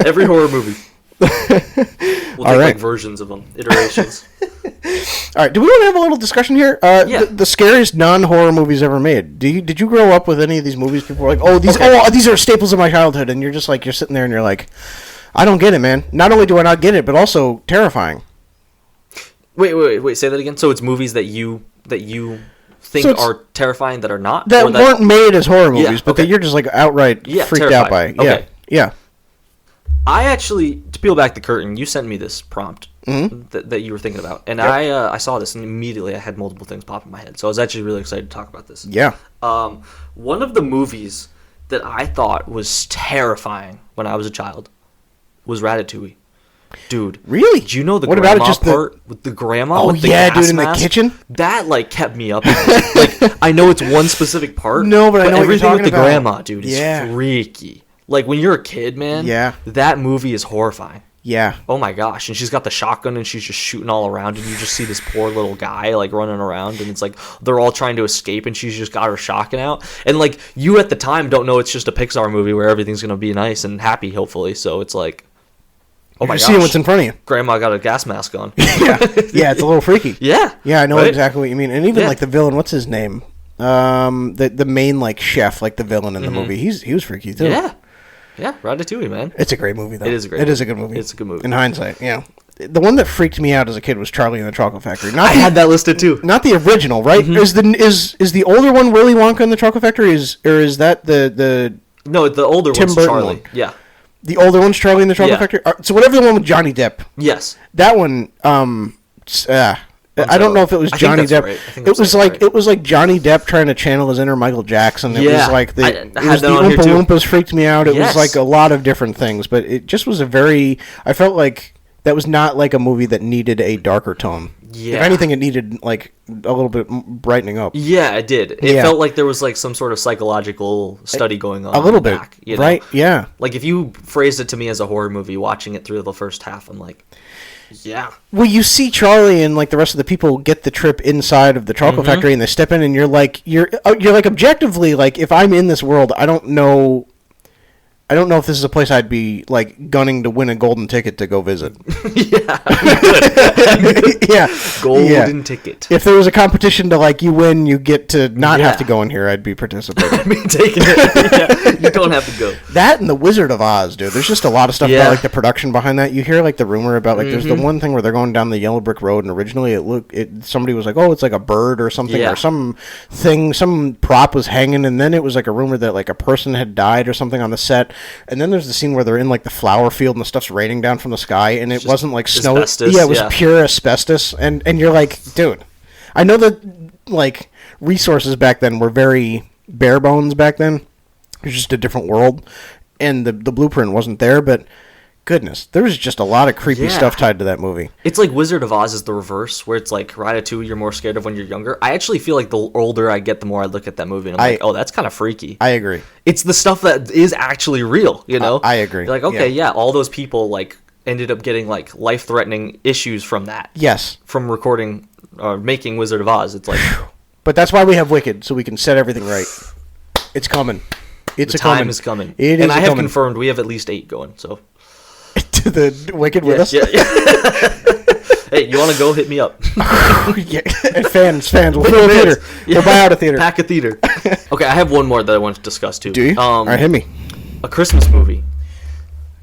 Every horror movie. We'll take right. like versions of them, iterations. All right. Do we want to have a little discussion here? Yeah. The scariest non-horror movies ever made. Did you grow up with any of these movies? People were like, these are staples of my childhood, and you're just like, you're sitting there and you're like, I don't get it, man. Not only do I not get it, but also terrifying. Wait. Say that again. So it's movies that you think So it's- are terrifying that are not? That Or weren't made as horror movies, Yeah, but that okay. you're just like outright freaked out by. terrified. Okay. Yeah. I actually, to peel back the curtain, you sent me this prompt that you were thinking about, and I saw this, and immediately I had multiple things pop in my head. So I was actually really excited to talk about this. Yeah. One of the movies that I thought was terrifying when I was a child was Ratatouille. Dude, Really? do you know the What grandma about it? Just part with the grandma? Oh, with the yeah, gas dude, in the mask? kitchen? That like kept me up. Like I know it's one specific part. No, but I know what you're everything with talking the about. grandma, dude, is Yeah. freaky. Like when you're a kid, man. Yeah. That movie is horrifying. Yeah. Oh my gosh! And she's got the shotgun and she's just shooting all around, and you just see this poor little guy like running around, and it's like they're all trying to escape, and she's just got her shotgun out, and like you at the time don't know it's just a Pixar movie where everything's gonna be nice and happy, hopefully. So it's like, oh my You're gosh, seeing what's in front of you. Grandma got a gas mask on. Yeah. Yeah, it's a little freaky. Yeah. Yeah, I know right? exactly what you mean. And even Yeah. like the villain, what's his name? The main like chef, like the villain in the movie. He was freaky too. Yeah. Yeah, Ratatouille, man. It's a great movie though. It is a great It is a movie. good movie. It's a good movie. In hindsight, yeah. The one that freaked me out as a kid was Charlie and the Chocolate Factory. Not I had that listed too. not the original, right? Is the older one Willy Wonka and the Chocolate Factory? Is that the No, the older Tim one's Burton Charlie. one. Yeah. The older one's Charlie and the Chocolate Yeah. Factory. So whatever the one with Johnny Depp. Yes. That one. I don't know if it was I think Johnny that's Depp. right. I think It was that's like right. it was like Johnny Depp trying to channel his inner Michael Jackson. It Yeah. was like I it had was that the on here Oompa too. Loompas freaked me out. It Yes. was like a lot of different things, but it just was a very. I felt like that was not like a movie that needed a darker tone. Yeah. If anything, it needed like a little bit brightening up. Yeah, it did. It Yeah. felt like there was like some sort of psychological study going on. A little in the bit, back, you know? right? Yeah. Like if you phrased it to me as a horror movie, watching it through the first half, I'm like, yeah. Well, you see Charlie and like the rest of the people get the trip inside of the chocolate factory, and they step in, and you're like objectively like, if I'm in this world, I don't know if this is a place I'd be like gunning to win a golden ticket to go visit. Yeah. Yeah, Golden ticket. If there was a competition to like you win, you get to not have to go in here. I'd be participating. I mean, taking it. Yeah, you don't have to go. That and the Wizard of Oz, dude. There's just a lot of stuff Yeah. about like the production behind that. You hear like the rumor about like there's the one thing where they're going down the yellow brick road, and originally somebody was like, oh, it's like a bird or something, Yeah. or some prop was hanging, and then it was like a rumor that like a person had died or something on the set. And then there's the scene where they're in like the flower field and the stuff's raining down from the sky, and it wasn't like snow. Asbestos, Yeah, it was yeah. pure asbestos, and you're like, dude, I know that like resources back then were very bare bones back then. It was just a different world, and the blueprint wasn't there, but goodness, there was just a lot of creepy Yeah. stuff tied to that movie. It's like Wizard of Oz is the reverse, where it's like Ratatouille, you're more scared of when you're younger. I actually feel like the older I get, the more I look at that movie, and I'm like, oh, that's kind of freaky. I agree. It's the stuff that is actually real, you know? I agree. You're like, okay, yeah, all those people like ended up getting like life-threatening issues from that. Yes. From recording or making Wizard of Oz. It's like, But that's why we have Wicked, so we can set everything right. It's coming. It's the time is coming. It is and I have coming. confirmed we have at least 8 going, so. To the Wicked with us? Yeah. Hey, you want to go? Hit me up. Yeah. And fans, we'll fill a theater. Yeah. We'll buy out a theater. Pack a theater. Okay, I have one more that I want to discuss too. Do you? All right, hit me. A Christmas movie.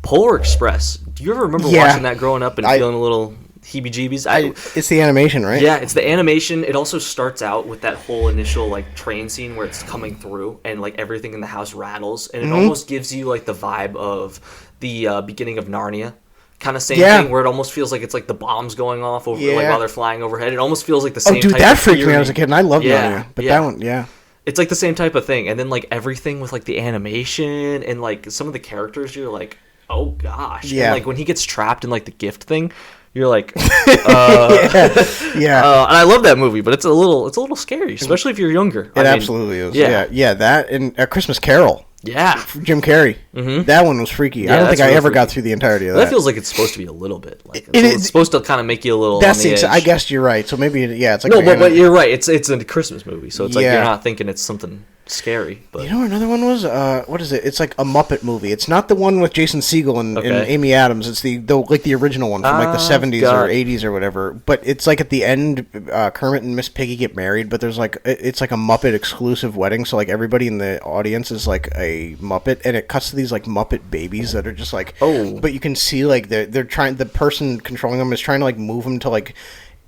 Polar Express. Do you ever remember Yeah. watching that growing up and feeling a little heebie-jeebies? It's the animation, right? Yeah, it's the animation. It also starts out with that whole initial like train scene where it's coming through and like everything in the house rattles, and it almost gives you like the vibe of the beginning of Narnia. Kind of same thing where it almost feels like it's like the bombs going off over like while they're flying overhead. It almost feels like the same. Oh, dude, type that of freaked me theory. out as a kid, and I loved Yeah, Narnia. But yeah. that one, yeah. It's like the same type of thing, and then like everything with like the animation and like some of the characters, you're like, oh gosh. Yeah. And, like when he gets trapped in like the gift thing, you're like, Yeah. and I love that movie, but it's a little scary, especially if you're younger. It absolutely is. Yeah. That and A Christmas Carol. Yeah. Jim Carrey. That one was freaky. Yeah, I don't think that's I really ever got freaky. through the entirety of that. That feels like it's supposed to be a little bit like It it's is- supposed to kind of make you a little. That's on the edge. I guess you're right. So maybe it's like No, but you're right. It's a Christmas movie, so it's like Yeah. you're not thinking it's something scary. But You know what another one was? What is it? It's like a Muppet movie. It's not the one with Jason Segel and Okay. Amy Adams. It's the like the original one from like the 70s God. or 80s or whatever. But it's like at the end, Kermit and Miss Piggy get married, but there's like it's like a Muppet exclusive wedding. So like everybody in the audience is like a Muppet, and it cuts to these like Muppet babies that are just like But you can see like they're trying. The person controlling them is trying to like move them to like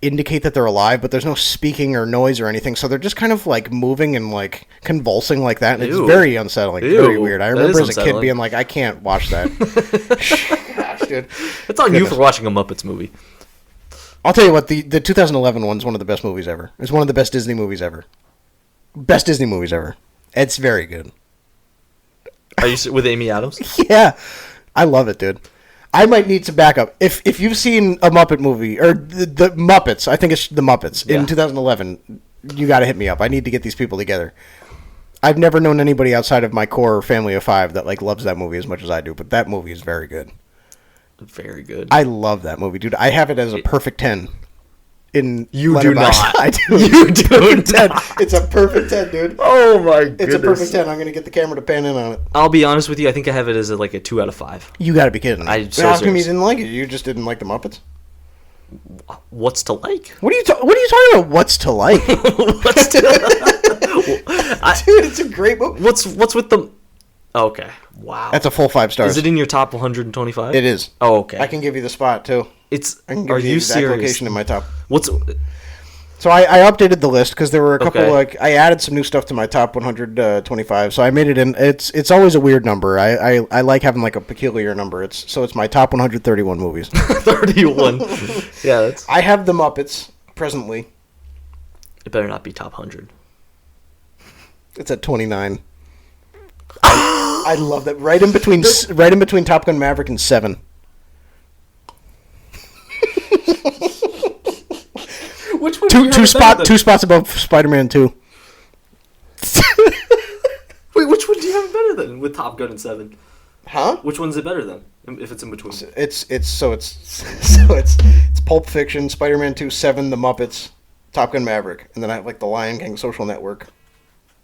indicate that they're alive, but there's no speaking or noise or anything, so they're just kind of like moving and like convulsing like that, and Ew. it's very unsettling. Ew. Very weird. I That remember is as a kid unsettling. being like, I can't watch that. Gosh, dude. it's on you for watching a Muppets movie. I'll tell you what, the 2011 one's one of the best movies ever. It's one of the best Disney movies ever. Best Disney movies ever. It's very good. Are you with Amy Adams? Yeah, I love it, dude. I might need some backup. If you've seen a Muppet movie, or the Muppets, I think it's the Muppets, in 2011, you got to hit me up. I need to get these people together. I've never known anybody outside of my core family of 5 that like loves that movie as much as I do, but that movie is very good. Very good. I love that movie, dude. I have it as a perfect 10. You do not. I do. You do 10. not. It's a perfect 10, dude. Oh my goodness. It's a perfect 10. I'm going to get the camera to pan in on it. I'll be honest with you. I think I have it as like a 2 out of 5. You got to be kidding me. I'm so How come you serious. didn't like it? You just didn't like the Muppets? What's to like? What are you talking about? What's to like? What's to Dude, it's a great movie. What's with the? Okay. Wow. That's a full 5 stars. Is it in your top 125? It is. Oh, okay. I can give you the spot too. It's. I can give Are you the you exact serious? location in my top. What's? So I updated the list because there were a couple Okay. I added some new stuff to my top 125. So I made it in. It's always a weird number. I like having like a peculiar number. It's my top 131 movies. 31. Yeah, that's. I have the Muppets presently. It better not be top 100. It's at 29. I love that. Right in between Top Gun Maverick and 7. Which one? Two spots above Spider-Man 2. Wait, which one do you have better than with Top Gun and 7? Huh? Which one's it better than? If it's in between. It's Pulp Fiction, Spider-Man 2, 7, The Muppets, Top Gun Maverick, and then I have like The Lion King, Social Network.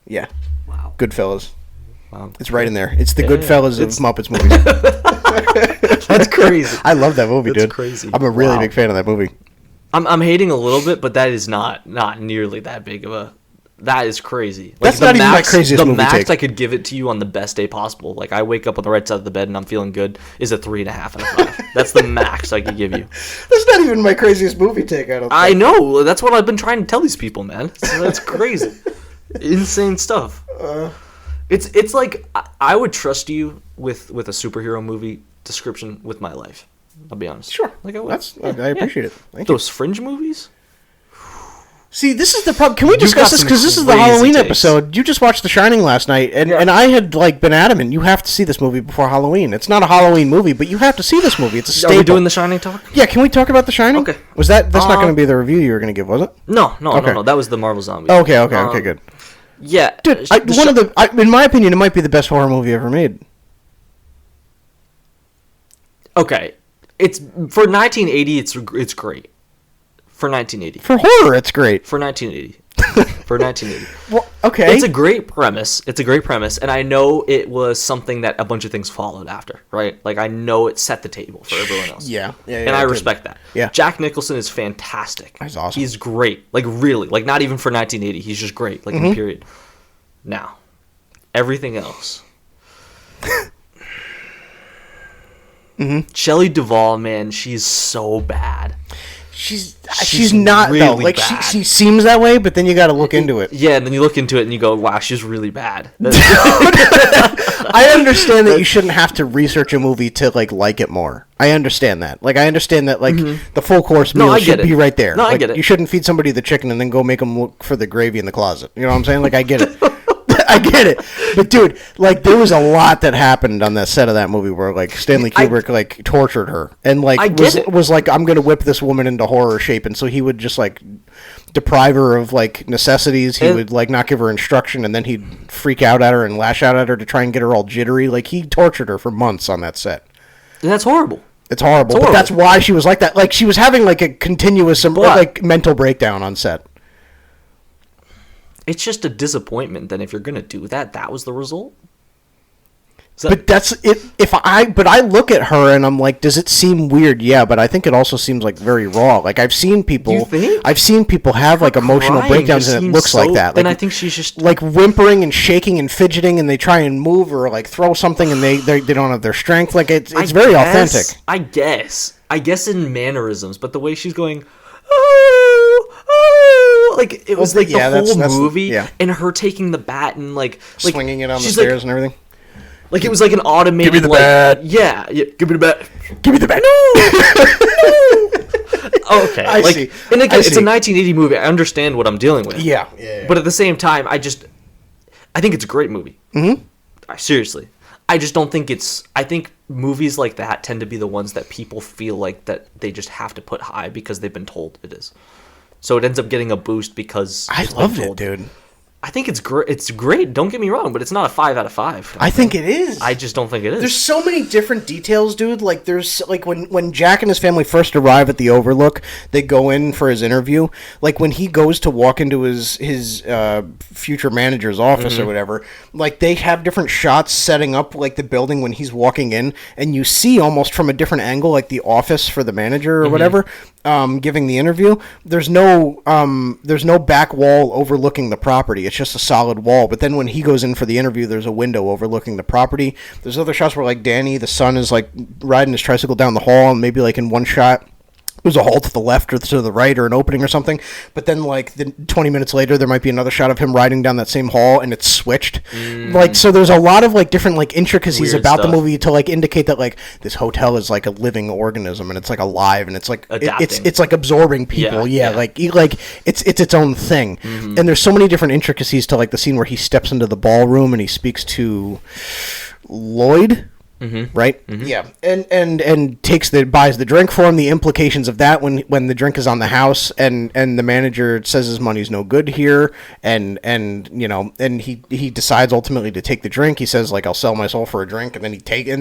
Yeah. Wow. Goodfellas. Wow. It's right in there. It's the Goodfellas of Muppets movies. That's crazy. I love that movie, That's dude. crazy. I'm a really big fan of that movie. I'm hating a little bit, but that is not nearly that big of a. That is crazy. Like, That's not even my craziest movie The max take. I could give it to you on the best day possible. Like I wake up on the right side of the bed and I'm feeling good. Is a 3.5 out of 5. That's the max I could give you. That's not even my craziest movie take. I don't. I know. That's what I've been trying to tell these people, man. That's crazy. Insane stuff. It's like I would trust you with a superhero movie description with my life. I'll be honest. Sure. Like I would. I appreciate it. Thank you. Those Fringe movies. See, this is the problem. Can we discuss this? some Because this is the crazy Halloween takes. episode. You just watched The Shining last night, and I had like been adamant. You have to see this movie before Halloween. It's not a Halloween movie, but you have to see this movie. It's a staple. Are we doing the Shining talk? Yeah, can we talk about The Shining? Okay. Was that's not going to be the review you were going to give, was it? No. Okay. That was the Marvel Zombies. Okay, good. Yeah, Dude, in my opinion, it might be the best horror movie ever made. Okay, it's for 1980. It's great for 1980. For horror, it's great. For 1980. For 1980. Well, okay. It's a great premise. And I know it was something that a bunch of things followed after, right? Like I know it set the table for everyone else. Yeah, and I respect that. Yeah. Jack Nicholson is fantastic. He's awesome. He's great. Like really, like not even for 1980. He's just great. Like in period. Now, everything else. Shelley Duvall, man, she's so bad. She's not really though. Like bad. she seems that way, but then you got to look into it. Yeah, and then you look into it and you go, "Wow, she's really bad." I understand that you shouldn't have to research a movie to like it more. I understand that. Like I understand that the full course meal should be right there. No, I like, get it. You shouldn't feed somebody the chicken and then go make them look for the gravy in the closet. You know what I'm saying? Like I get it. I get it. But dude, like there was a lot that happened on that set of that movie where like Stanley Kubrick like tortured her and like was like, I'm gonna whip this woman into horror shape, and so he would just like deprive her of like necessities. He would like not give her instruction, and then he'd freak out at her and lash out at her to try and get her all jittery. Like he tortured her for months on that set. And that's horrible. It's horrible. But that's why she was like that. Like she was having like a continuous like mental breakdown on set. It's just a disappointment that if you're gonna do that, that was the result. But that's it. But I look at her and I'm like, does it seem weird? Yeah, but I think it also seems like very raw. Like I've seen people. You think? I've seen people have like emotional breakdowns and it looks like that. Then like, I think she's just like whimpering and shaking and fidgeting, and they try and move or like throw something and they don't have their strength. Like it's very authentic. I guess in mannerisms, but the way she's going. Like it was like the whole movie, and her taking the bat and like swinging it on the stairs and everything. Like it was like an automated. Give me the bat. Yeah, give me the bat. Give me the bat. No. Okay, I see. And again, it's a 1980 movie. I understand what I'm dealing with. Yeah. But at the same time, I think it's a great movie. Seriously, I just don't think it's. I think movies like that tend to be the ones that people feel like that they just have to put high because they've been told it is. So it ends up getting a boost because I loved it, dude. I think it's great. It's great. Don't get me wrong, but it's not a 5 out of 5. I think it is. I just don't think it is. There's so many different details, dude. Like there's like when Jack and his family first arrive at the Overlook, they go in for his interview. Like when he goes to walk into his future manager's office or whatever, like they have different shots setting up like the building when he's walking in, and you see almost from a different angle like the office for the manager or whatever. Giving the interview, there's no back wall overlooking the property. It's just a solid wall. But then when he goes in for the interview, there's a window overlooking the property. There's other shots where like Danny, the son, is like riding his tricycle down the hall, and maybe like in one shot, there's a hole to the left or to the right or an opening or something, but then like 20 minutes later there might be another shot of him riding down that same hall and it's switched. Like, so there's a lot of like different like intricacies Weird about stuff. the movie to like indicate that like this hotel is like a living organism and it's like alive and it's like it's like absorbing people. Like it's its own thing. And there's so many different intricacies to like the scene where he steps into the ballroom and he speaks to Lloyd. Right? Yeah. And buys the drink for him, the implications of that when the drink is on the house and the manager says his money's no good here and you know, and he decides ultimately to take the drink. He says like, I'll sell my soul for a drink, and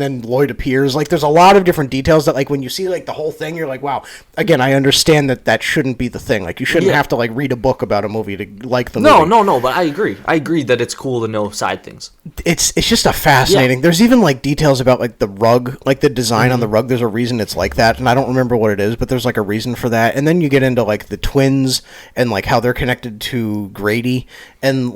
then Lloyd appears. Like, there's a lot of different details that like when you see like the whole thing, you're like, wow. Again, I understand that shouldn't be the thing. Like, you shouldn't have to like read a book about a movie to like the movie. No, but I agree that it's cool to know side things. It's just a fascinating. There's even like details about like the rug, like the design on the rug. There's a reason it's like that, and I don't remember what it is, but there's like a reason for that. And then you get into like the twins and like how they're connected to Grady and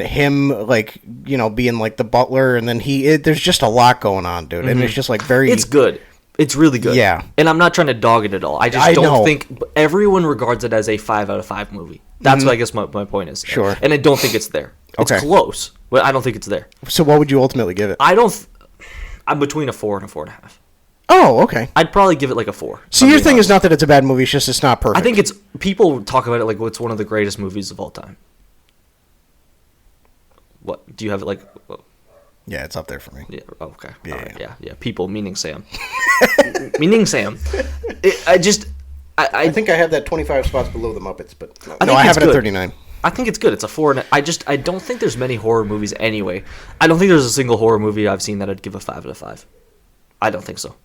him, like, you know, being like the butler, and then there's just a lot going on, dude. And it's just like it's good. It's really good. Yeah. And I'm not trying to dog it at all. I don't think everyone regards it as a 5 out of 5 movie. That's what I guess my point is. Sure. And I don't think it's there. It's close, but I don't think it's there. So what would you ultimately give it? I'm between a 4 and a 4.5. Oh, okay. I'd probably give it like a 4. So your thing is not that it's a bad movie, it's just it's not perfect. I think people talk about it like it's one of the greatest movies of all time. What? Do you have it like... Yeah, it's up there for me. Yeah, okay. Yeah, right, yeah. People, meaning Sam. meaning Sam. I think I have that 25 spots below the Muppets, but I have it at 39. I think it's good. It's a 4. And I don't think there's many horror movies anyway. I don't think there's a single horror movie I've seen that I'd give a 5 out of 5. I don't think so.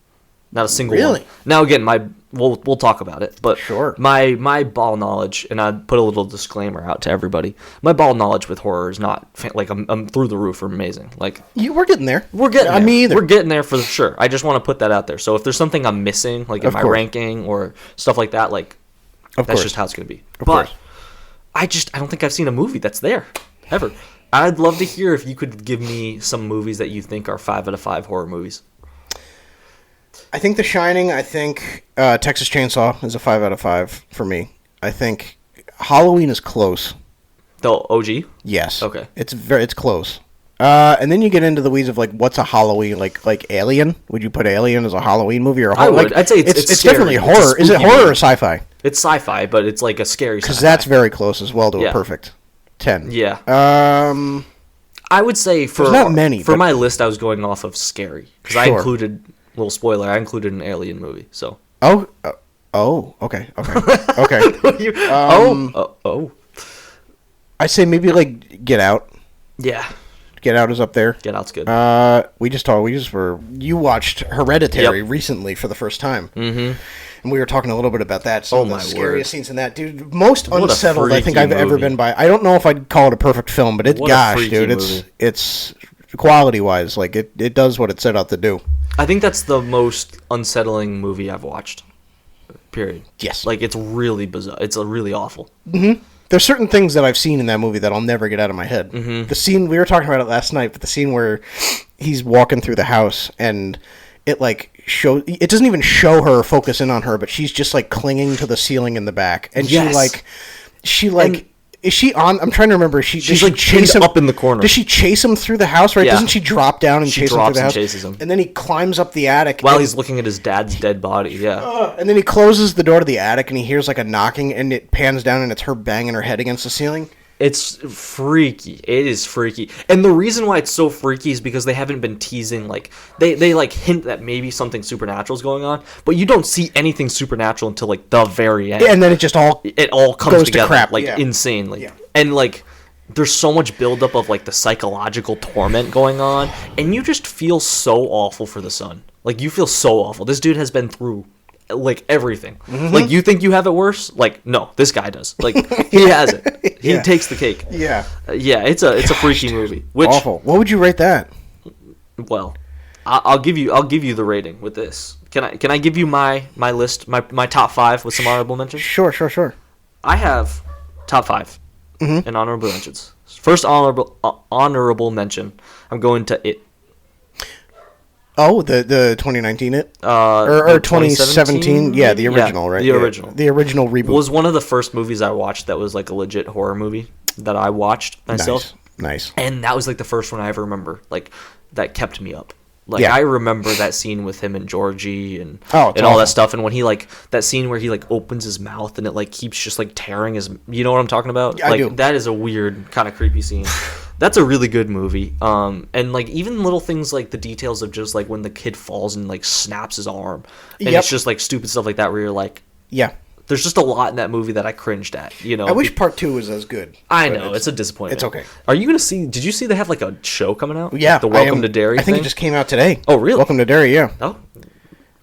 Not a single one. Now again, we'll talk about it, but sure. My ball knowledge, and I'd put a little disclaimer out to everybody. My ball knowledge with horror is not like I'm through the roof or amazing. Like, we're getting there. We're getting there. Me either. We're getting there for sure. I just want to put that out there. So if there's something I'm missing, like in my ranking or stuff like that, like that's just how it's gonna be. Of course. I don't think I've seen a movie that's there, ever. I'd love to hear if you could give me some movies that you think are 5 out of 5 horror movies. I think The Shining, I think Texas Chainsaw is a 5 out of 5 for me. I think Halloween is close. The OG? Yes. Okay. It's close. And then you get into the weeds of like what's a Halloween, like Alien? Would you put Alien as a Halloween movie or a horror? I would. I'd say it's definitely horror. Is it horror or sci-fi? It's sci-fi, but it's like a scary sci-fi. Because that's very close as well to a perfect 10. Yeah. I would say for not many, for my list, I was going off of scary because I Sure. included little spoiler. I included an Alien movie. So. Okay. Okay. I say maybe like Get Out. Yeah. Get Out is up there. Get Out's good. You watched Hereditary recently for the first time. Mm-hmm. And we were talking a little bit about that. Some of the scariest scenes in that, dude. Most What unsettled I think I've ever been by. I don't know if I'd call it a perfect film, but it's quality wise, like it does what it set out to do. I think that's the most unsettling movie I've watched. Period. Yes. Like, it's really bizarre. It's really awful. Mm-hmm. There's certain things that I've seen in that movie that I'll never get out of my head. Mm-hmm. The scene, we were talking about it last night, but the scene where he's walking through the house and it like it doesn't even show her or focus in on her, but she's just like clinging to the ceiling in the back. And is she on? I'm trying to remember. She's like chase him up in the corner. Does she chase him through the house? Right? Yeah. Doesn't she drop down and chase him through the house? Chases him. And then he climbs up the attic while he's looking at his dad's dead body. Yeah. And then he closes the door to the attic and he hears like a knocking and it pans down and it's her banging her head against the ceiling. It's freaky. It is freaky. And the reason why it's so freaky is because they haven't been teasing, like, they like hint that maybe something supernatural is going on, but you don't see anything supernatural until like the very end. Yeah, and then it all comes together to crap. Like insanely. Yeah. And like there's so much buildup of like the psychological torment going on, and you just feel so awful for the son. Like, you feel so awful. This dude has been through like everything. Mm-hmm. Like, you think you have it worse? Like, no, this guy does. Like, he has it. He takes the cake. Yeah. It's a freaky movie. Which, awful. What would you rate that? Well, I'll give you the rating with this. Can I give you my list, my top 5 with some honorable mentions? Sure. I have top 5 and honorable mentions. First honorable mention, I'm going to It. Oh, the 2019 it? Or 2017? Yeah, the original, right? The original. The original reboot. Was one of the first movies I watched that was like a legit horror movie that I watched myself. Nice. And that was like the first one I ever remember, like, that kept me up. Like, Yeah. I remember that scene with him and Georgie and Oh, it's all awful. that stuff. And when he, like, that scene where he, like, opens his mouth and it, like, keeps just, like, tearing his... You know what I'm talking about? I like, do. That is a weird, kind of creepy scene. That's a really good movie. And, like, even little things like the details of just, like, when the kid falls and, like, snaps his arm. And Yep. it's just, like, stupid stuff like that where you're like... Yeah. There's just a lot in that movie that I cringed at, you know. I wish part 2 was as good. I but know, it's a disappointment. It's okay. Are you going to see... Did you see they have, like, a show coming out? Yeah. The Welcome to Derry I think thing? it just came out today. Oh, really? Welcome to Derry, yeah. Oh,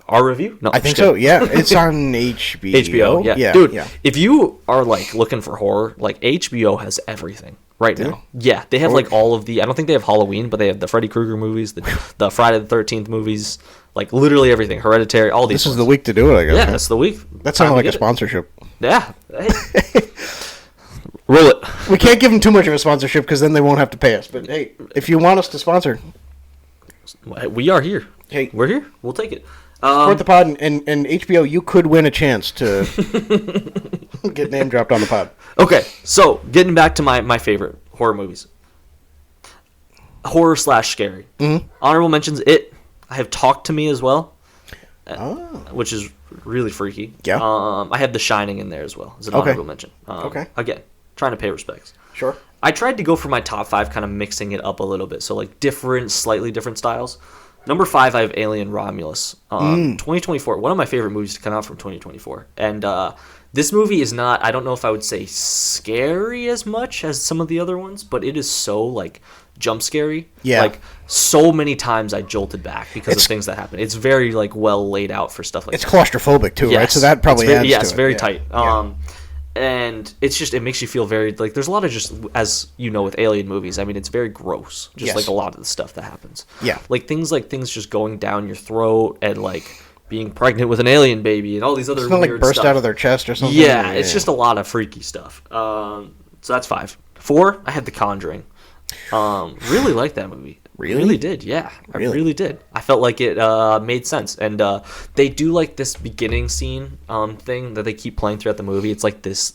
our review? No, I think so, yeah. It's on HBO. HBO, yeah. Dude, if you are, like, looking for horror, like, HBO has everything right now. Yeah, they have, like, all of the... I don't think they have Halloween, but they have the Freddy Krueger movies, the Friday the 13th movies, like, literally everything. Hereditary, all these This is ones. the week to do it, I guess. Yeah, huh? that's the week. That sounded Time to like a get it. sponsorship. Yeah. Hey. Roll it. We can't give them too much of a sponsorship because then they won't have to pay us. But hey, if you want us to sponsor, We are here. Hey. We're here. We'll take it. support the pod, and HBO, you could win a chance to get name dropped on the pod. Okay, so getting back to my favorite horror movies. Horror / scary. Mm-hmm. Honorable mentions It. I have Talk to Me as well, which is really freaky. Yeah. I have The Shining in there as well as an honorable mention. Okay. Again, trying to pay respects. Sure. I tried to go for my top 5, kind of mixing it up a little bit. So, like, slightly different styles. Number 5, I have Alien Romulus. 2024, one of my favorite movies to come out from 2024. And this movie is not, I don't know if I would say scary as much as some of the other ones, but it is so, like, jump scary. Yeah. Like, so many times I jolted back because of things that happen. It's very, like, well laid out for stuff like It's that. claustrophobic too, right? So that probably adds to it. Yeah, it's very Yeah. tight. Yeah. And it's just, it makes you feel very, like, there's a lot of just, as you know, with alien movies, I mean, it's very gross, just Yes. like a lot of the stuff that happens. Yeah. Like things just going down your throat and, like, being pregnant with an alien baby and all these other It's not like weird burst stuff. out of their chest or something. Yeah, it's just a lot of freaky stuff. So that's 5. 4, I had The Conjuring. Really liked that movie. Really did, yeah. I really did. I felt like it made sense. And they do, like, this beginning scene thing that they keep playing throughout the movie. It's like this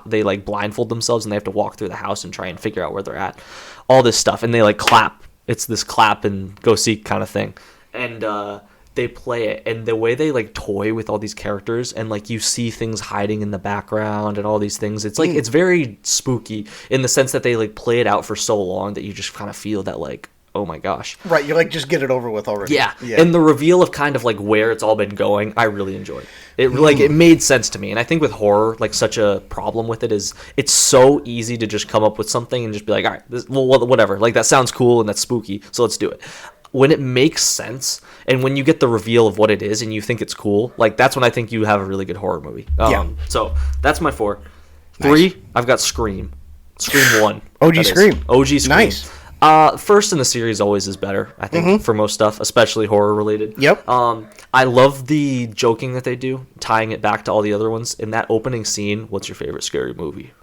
they, like, blindfold themselves and they have to walk through the house and try and figure out where they're at. All this stuff. And they, like, clap. It's this clap and go seek kind of thing. And they play it. And the way they, like, toy with all these characters and, like, you see things hiding in the background and all these things. It's, like, it's very spooky in the sense that they, like, play it out for so long that you just kind of feel that, like, oh my gosh. Right, you like just get it over with already. Yeah. And the reveal of kind of like where it's all been going, I really enjoyed. It like it made sense to me. And I think with horror, like such a problem with it is it's so easy to just come up with something and just be like, all right, whatever. Like that sounds cool and that's spooky, so let's do it. When it makes sense and when you get the reveal of what it is and you think it's cool, like that's when I think you have a really good horror movie. So that's my 4. 3, I've got Scream. Scream 1. OG Scream. OG Scream. Nice. First in the series always is better, I think, for most stuff, especially horror related. Yep. I love the joking that they do, tying it back to all the other ones. In that opening scene, what's your favorite scary movie?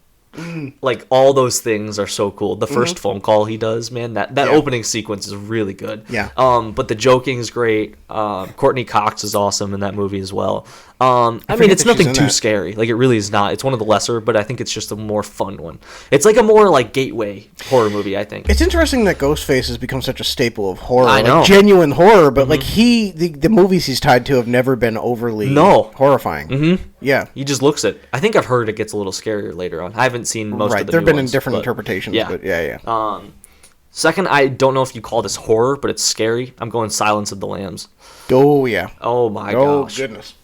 Like, all those things are so cool. The first phone call he does, man, that opening sequence is really good. Yeah. But the joking is great. Courtney Cox is awesome in that movie as well. I mean, forget it's that she's nothing in too that. scary. Like, it really is not. It's one of the lesser, but I think it's just a more fun one. It's like a more, like, gateway horror movie, I think. It's interesting that Ghostface has become such a staple of horror. I know. Like, genuine horror, but like the movies he's tied to have never been overly horrifying. Mm-hmm. Yeah. He just looks at. I think I've heard it gets a little scarier later on. I haven't seen most of the There have new been in ones, different but interpretations, yeah. but yeah. Second, I don't know if you call this horror, but it's scary. I'm going Silence of the Lambs. Oh, yeah. Oh my Oh, gosh. goodness.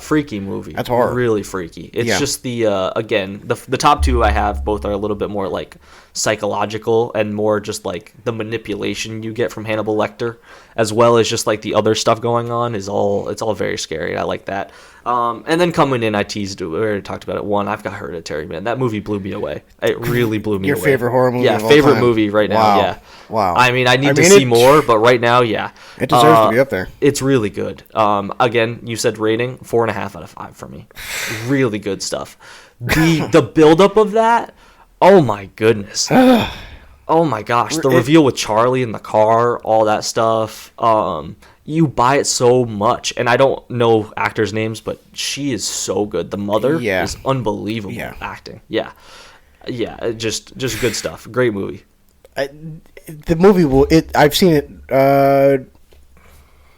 Freaky movie. That's horror. Really freaky. It's Yeah. just the again, the top 2 I have both are a little bit more like psychological and more just like the manipulation you get from Hannibal Lecter, as well as just like the other stuff going on it's all very scary. I like that. And then coming in, I teased it. We already talked about it. 1, I've got Hereditary, man. That movie blew me away. It really blew me Your away. favorite horror movie Yeah, of all favorite time? movie right now. Wow. Yeah. Wow. I mean, I need to see it- more, but right now, yeah. It deserves to be up there. It's really good. Again, you said rating 4.5 out of 5 for me. Really good stuff. The buildup of that, oh my goodness. Oh my gosh, the reveal with Charlie in the car, all that stuff. you buy it so much. And I don't know actors' names, but she is so good. The mother is unbelievable acting. Yeah. Yeah, just good stuff. Great movie. The movie I've seen it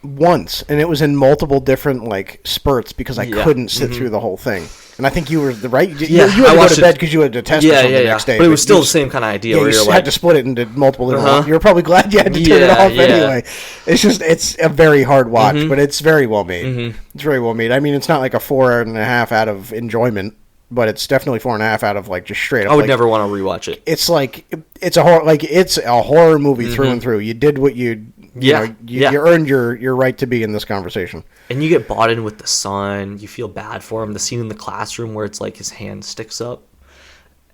once, and it was in multiple different like spurts because I couldn't sit through the whole thing. And I think you were right. You had to go to bed because you had to test or something the next day. But it was still the same kind of idea. Where you had to split it into multiple different. You were probably glad you had to turn it off anyway. It's a very hard watch, but it's very well made. It's very well made. I mean, it's not like a 4.5 out of enjoyment, but it's definitely 4.5 out of like just straight up. I would never want to rewatch it. It's like it's a horror movie through and through. You did what you earned your right to be in this conversation. And you get bought in with the son. You feel bad for him. The scene in the classroom where it's like his hand sticks up.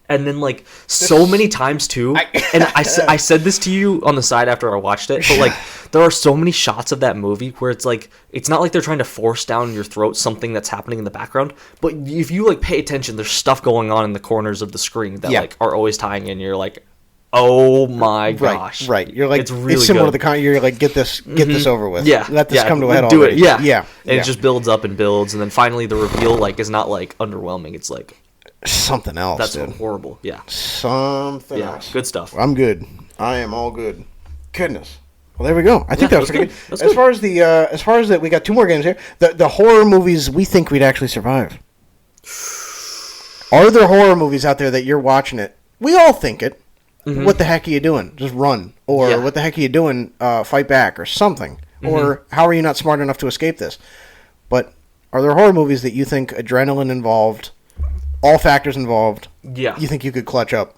And then like so many times too. I said this to you on the side after I watched it, but like there are so many shots of that movie where it's like it's not like they're trying to force down your throat something that's happening in the background, but if you like pay attention, there's stuff going on in the corners of the screen that like are always tying in. You're like, oh my gosh! Right. You're like, it's really similar good. to the you're like, get this over with. Yeah, let this come to a head. Do already. it. Yeah. And it just builds up and builds, and then finally the reveal like is not like underwhelming. It's like something else. That's horrible. Yeah. Something else. Good stuff. I'm good. I am all good. Goodness. Well, there we go. I think that was pretty good. As far as that, we got 2 more games here. The horror movies we think we'd actually survive. Are there horror movies out there that you're watching it? We all think it. What the heck are you doing? Just run. Or what the heck are you doing? Fight back or something. Or how are you not smart enough to escape this? But are there horror movies that you think adrenaline involved, all factors involved, you think you could clutch up?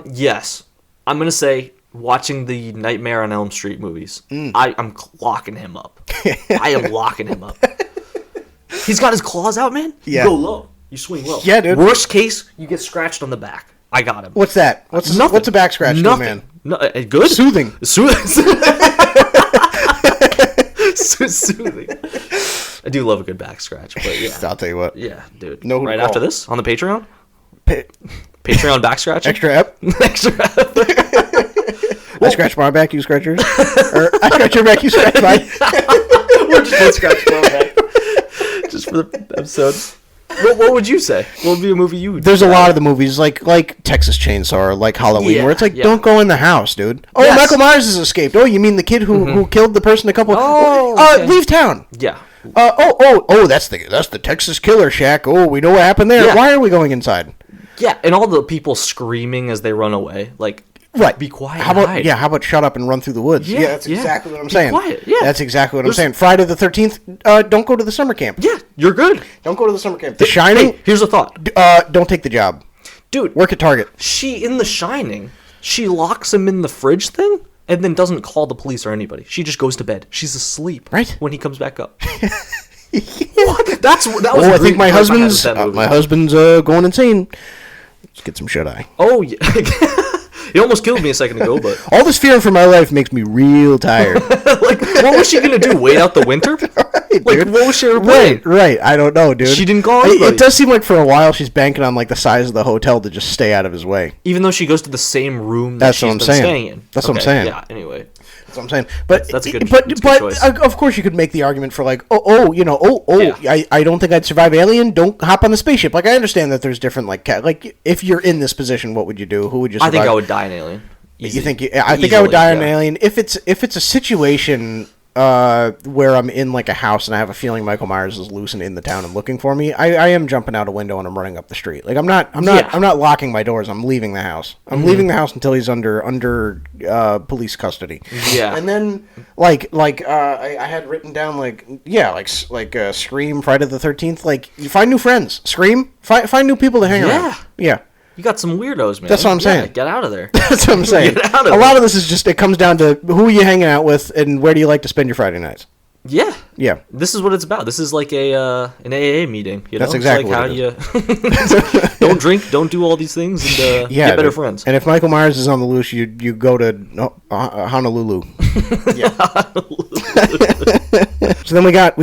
Yes. I'm going to say watching the Nightmare on Elm Street movies. I'm locking him up. I am locking him up. He's got his claws out, man. Yeah. You go low. You swing low. Yeah, dude. Worst case, you get scratched on the back. I got him. What's that? What's a back scratch to a man? No, good? Soothing. Soothing. I do love a good back scratch, but yeah. I'll tell you what. Yeah, dude. No, right after this on the Patreon? Patreon back scratch? Extra ep? Extra ep. I scratch my back, you scratch yours? Or I scratch your back, you scratch mine? We're just both scratching our back. Just for the episode. What would you say? What would be a movie you would? There's a lot of the movies like Texas Chainsaw or like Halloween where it's like, don't go in the house, dude. Oh, yes. Michael Myers has escaped. Oh, you mean the kid who killed the person a couple? Okay. Leave town. Yeah. That's the Texas Killer Shack. Oh, we know what happened there. Yeah. Why are we going inside? Yeah, and all the people screaming as they run away, like. Right. Be quiet. How about shut up and run through the woods? Yeah, that's exactly what I'm saying. Be quiet. Yeah. That's exactly what I'm saying. Friday the 13th, don't go to the summer camp. Yeah, you're good. Don't go to the summer camp. The Shining. Hey, here's a thought. Don't take the job. Dude. Work at Target. In The Shining, she locks him in the fridge thing and then doesn't call the police or anybody. She just goes to bed. She's asleep. Right. When he comes back up. What? That was I think my husband's going insane. Let's get some shut-eye. Oh, yeah. You almost killed me a second ago, but... All this fearing for my life makes me real tired. Like, what was she going to do? Wait out the winter? Right, like, dude. what was she plan? Right. I don't know, dude. She didn't call anybody. It does seem like for a while she's banking on, like, the size of the hotel to just stay out of his way. Even though she goes to the same room that she's been staying in. That's what I'm saying. Yeah, anyway. That's what I'm saying. But that's a good choice. Of course you could make the argument for like, I don't think I'd survive Alien. Don't hop on the spaceship. Like I understand that there's different like if you're in this position, what would you do? Who would you survive? I think I would die in Alien. Easy. You think? I think I would die in Alien if it's a situation where I'm in like a house and I have a feeling Michael Myers is loose and in the town and looking for me. I am jumping out a window and I'm running up the street. Like I'm not locking my doors. I'm leaving the house. I'm leaving the house until he's under police custody. Yeah. And then I had written down Scream, Friday the 13th. Like you find new friends. Scream. Find new people to hang around. Yeah. You got some weirdos, man. That's what I'm saying. Get out of there. That's what I'm saying. A lot of this is just, it comes down to who are you hanging out with and where do you like to spend your Friday nights. Yeah. Yeah. This is what it's about. This is like an AA meeting. You know? That's exactly what it is. Don't drink, don't do all these things, and get better friends. And if Michael Myers is on the loose, you go to Honolulu. Yeah. So then we got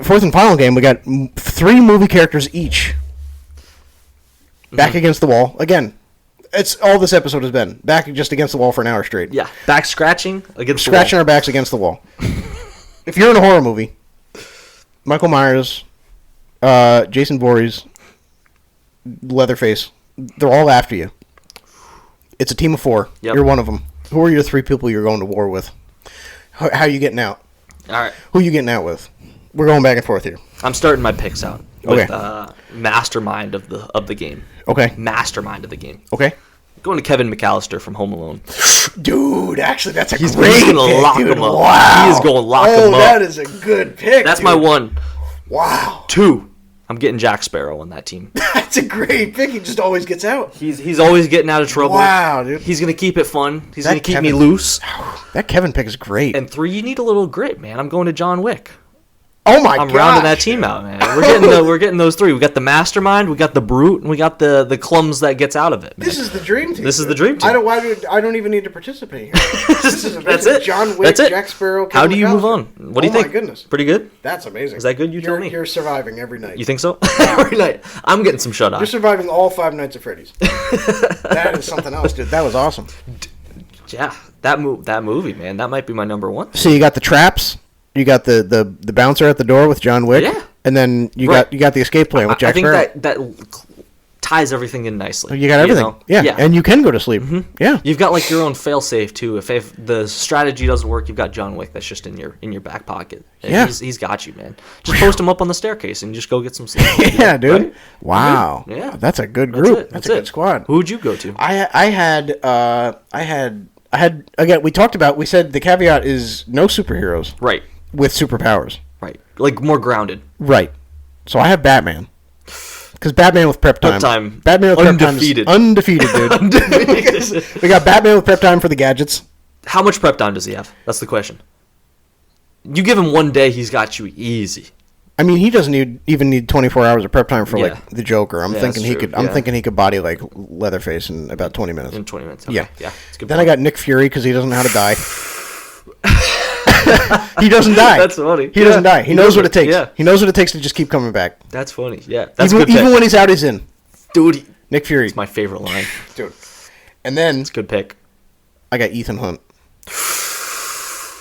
fourth and final game. We got 3 movie characters each. Back against the wall. Again, it's all this episode has been. Back just against the wall for an hour straight. Yeah. Back scratching against Scratching our backs against the wall. If you're in a horror movie, Michael Myers, Jason Voorhees, Leatherface, they're all after you. It's a team of 4. Yep. You're one of them. Who are your 3 people you're going to war with? How are you getting out? All right. Who are you getting out with? We're going back and forth here. I'm starting my picks out with mastermind of the game. Okay. Mastermind of the game. Okay. Going to Kevin McAllister from Home Alone. Dude, actually, that's a He's great going to pick, lock dude. him up. Wow. He is going to lock him up. That is a good pick. That's dude. my 1. Wow. 2. I'm getting Jack Sparrow on that team. That's a great pick. He just always gets out. He's always getting out of trouble. Wow, dude. He's going to keep it fun. He's going to keep me loose. That Kevin pick is great. And 3, you need a little grit, man. I'm going to John Wick. Oh my god! I'm rounding that team out, man. We're getting those 3. We got the mastermind, we got the brute, and we got the clums that gets out of it. Man. This is the dream team. This is the dream team. I don't even need to participate here. That's it. John Wick, Jack Sparrow. How do you move on? What do you think? Oh my goodness! Pretty good. That's amazing. Is that good? You tell me. You're surviving every night. You think so? Every night. I'm getting some shut eye. You're surviving all 5 nights at Freddy's. That is something else, dude. That was awesome. Yeah, that movie, man. That might be my number 1. So you got the traps. You got the bouncer at the door with John Wick. Yeah. And then you got the escape plan with Jack Sparrow. I think that ties everything in nicely. You got everything. Yeah. And you can go to sleep. Mm-hmm. Yeah. You've got like your own fail-safe too. If the strategy doesn't work, you've got John Wick that's just in your back pocket. Yeah. He's got you, man. Just post him up on the staircase and just go get some sleep. Yeah, dude. Right? Wow. Yeah. That's a good group. That's a good squad. Who would you go to? I had again, we said the caveat is no superheroes. Right. With superpowers. Right. Like more grounded. Right. So I have Batman. Because Batman with prep time. Batman with undefeated. Prep time is undefeated, dude. Undefeated. We got Batman with prep time for the gadgets. How much prep time does he have? That's the question. You give him 1 day, he's got you easy. I mean, he doesn't even need 24 hours of prep time for like the Joker. I'm thinking he could body like Leatherface in about 20 minutes. In 20 minutes. Okay. Yeah. It's good then I got Nick Fury because he doesn't know how to die. He doesn't die. That's funny. He doesn't die. He knows what it takes. Yeah. He knows what it takes to just keep coming back. That's funny. Yeah. That's good. Even when he's out, he's in. Dude. Nick Fury. It's my favorite line. Dude. And then. It's a good pick. I got Ethan Hunt.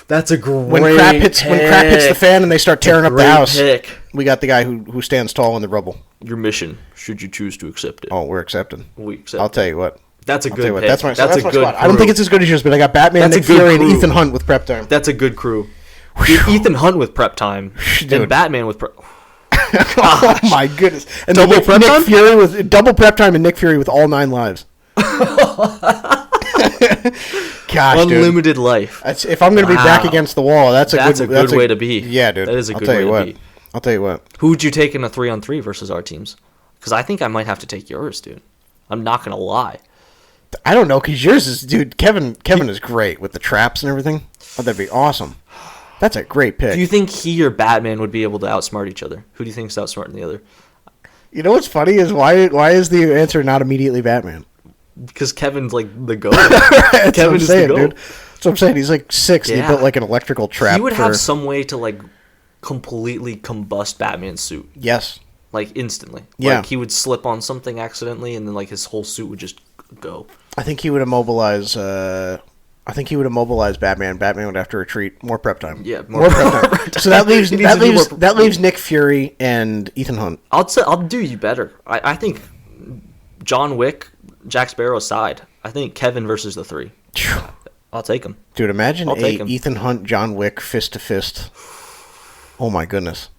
That's a great when crap hits the fan and they start tearing up the house. Pick. We got the guy who stands tall in the rubble. Your mission, should you choose to accept it. Oh, we're accepting. We accept. I'll tell you what. That's a good pick. That's my good squad. I don't think it's as good as yours, but I got Batman, Nick Fury, and Ethan Hunt with prep time. That's a good crew. Dude, Ethan Hunt with prep time. And Batman with prep. Oh my goodness! And double prep Nick time? Fury with double prep time, and Nick Fury with all 9 lives. Gosh, unlimited life. If I'm going to be back against the wall, that's a good way to be. Yeah, dude. That is a good way to be. I'll tell you what. Who would you take in a 3-on-3 versus our teams? Because I think I might have to take yours, dude. I'm not gonna lie. I don't know, because yours is, dude. Kevin is great with the traps and everything. Oh, that'd be awesome. That's a great pick. Do you think he or Batman would be able to outsmart each other? Who do you think's outsmarting the other? You know what's funny is why is the answer not immediately Batman? Because Kevin's like the goat. Kevin is the goat. Dude. That's what I'm saying. He's like 6 and he built like an electrical trap. He would have some way to like completely combust Batman's suit. Yes. Like instantly. Yeah. Like he would slip on something accidentally and then like his whole suit would just go. I think he would immobilize Batman. Batman would have to retreat. More prep time. Yeah, more prep time. So that leaves Nick Fury and Ethan Hunt. I'll do you better. I think John Wick, Jack Sparrow aside, I think Kevin versus the 3. I'll take him. Dude, imagine Ethan Hunt, John Wick fist to fist. Oh my goodness.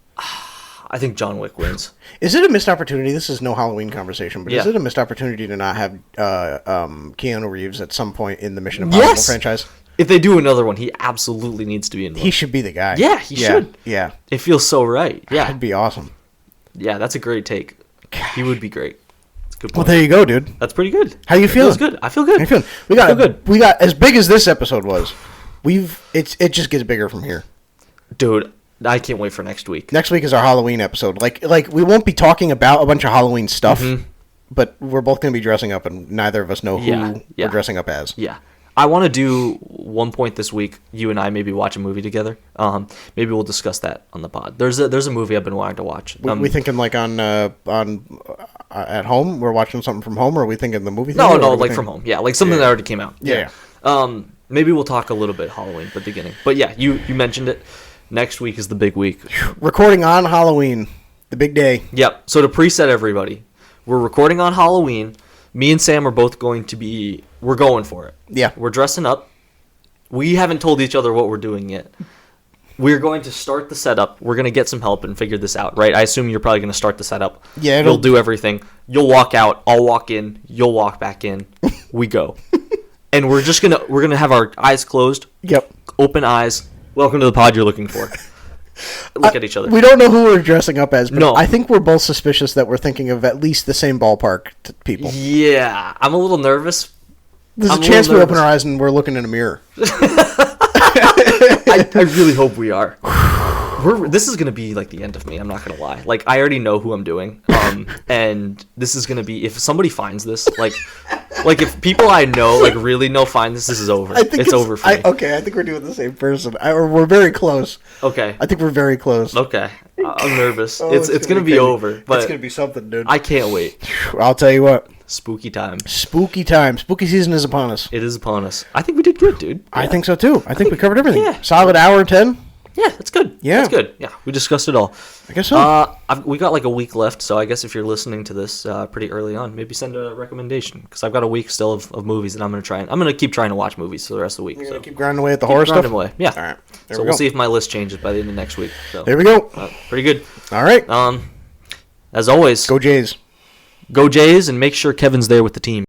I think John Wick wins. Is it a missed opportunity? This is no Halloween conversation, but is it a missed opportunity to not have Keanu Reeves at some point in the Mission Impossible franchise? If they do another one, he absolutely needs to be involved. He should be the guy. Yeah, he should. Yeah. It feels so right. Yeah. That'd be awesome. Yeah, that's a great take. Gosh. He would be great. That's a good point. Well, there you go, dude. That's pretty good. How you feeling? Feels good. I feel good. How you feeling? We got as big as this episode was. It just gets bigger from here. Dude, I can't wait for next week. Next week is our Halloween episode. Like we won't be talking about a bunch of Halloween stuff, but we're both going to be dressing up, and neither of us know who we're dressing up as. Yeah. I want to do one point this week. You and I maybe watch a movie together. Maybe we'll discuss that on the pod. There's a movie I've been wanting to watch. We thinking like on at home? We're watching something from home, or are we thinking the movie? No, like from home. Yeah, like something that already came out. Yeah. Maybe we'll talk a little bit Halloween at the beginning. But yeah, you mentioned it. Next week is the big week. Recording on Halloween, the big day. Yep. So to preset everybody, we're recording on Halloween. Me and Sam are both going to be. We're going for it. Yeah. We're dressing up. We haven't told each other what we're doing yet. We're going to start the setup. We're going to get some help and figure this out, right? I assume you're probably going to start the setup. Yeah. You'll do everything. You'll walk out. I'll walk in. You'll walk back in. We go. And we're gonna have our eyes closed. Yep. Open eyes. Welcome to the pod you're looking for. Look at each other. We don't know who we're dressing up as, but No. I think we're both suspicious that we're thinking of at least the same ballpark people. Yeah. I'm a little nervous. There's I'm a a chance we little open our eyes and we're looking in a mirror. I really hope we are. This is going to be like the end of me. I'm not going to lie. Like, I already know who I'm doing. And this is going to be, if somebody finds this, like if people I know, like really know find this is over. It's over for me. Okay, I think we're doing the same person. We're very close. Okay. I think we're very close. Okay. I'm nervous. Oh, it's going to be crazy. over. But it's going to be something, dude. I can't wait. I'll tell you what. Spooky time. Spooky time. Spooky season is upon us. It is upon us. I think we did good, dude. I think so, too. I think we covered everything. Yeah. Solid hour 10. Yeah, that's good. Yeah. That's good. Yeah, we discussed it all. I guess so. We got like a week left, so I guess if you're listening to this pretty early on, maybe send a recommendation, because I've got a week still of movies that I'm going to try. I'm going to keep trying to watch movies for the rest of the week. You're So going to keep grinding away at the horror grinding stuff? away. Yeah. All right. There So we we'll go. see if my list changes by the end of next week. So There we go. pretty good. All right. As always, Go Jays. go Jays, and make sure Kevin's there with the team.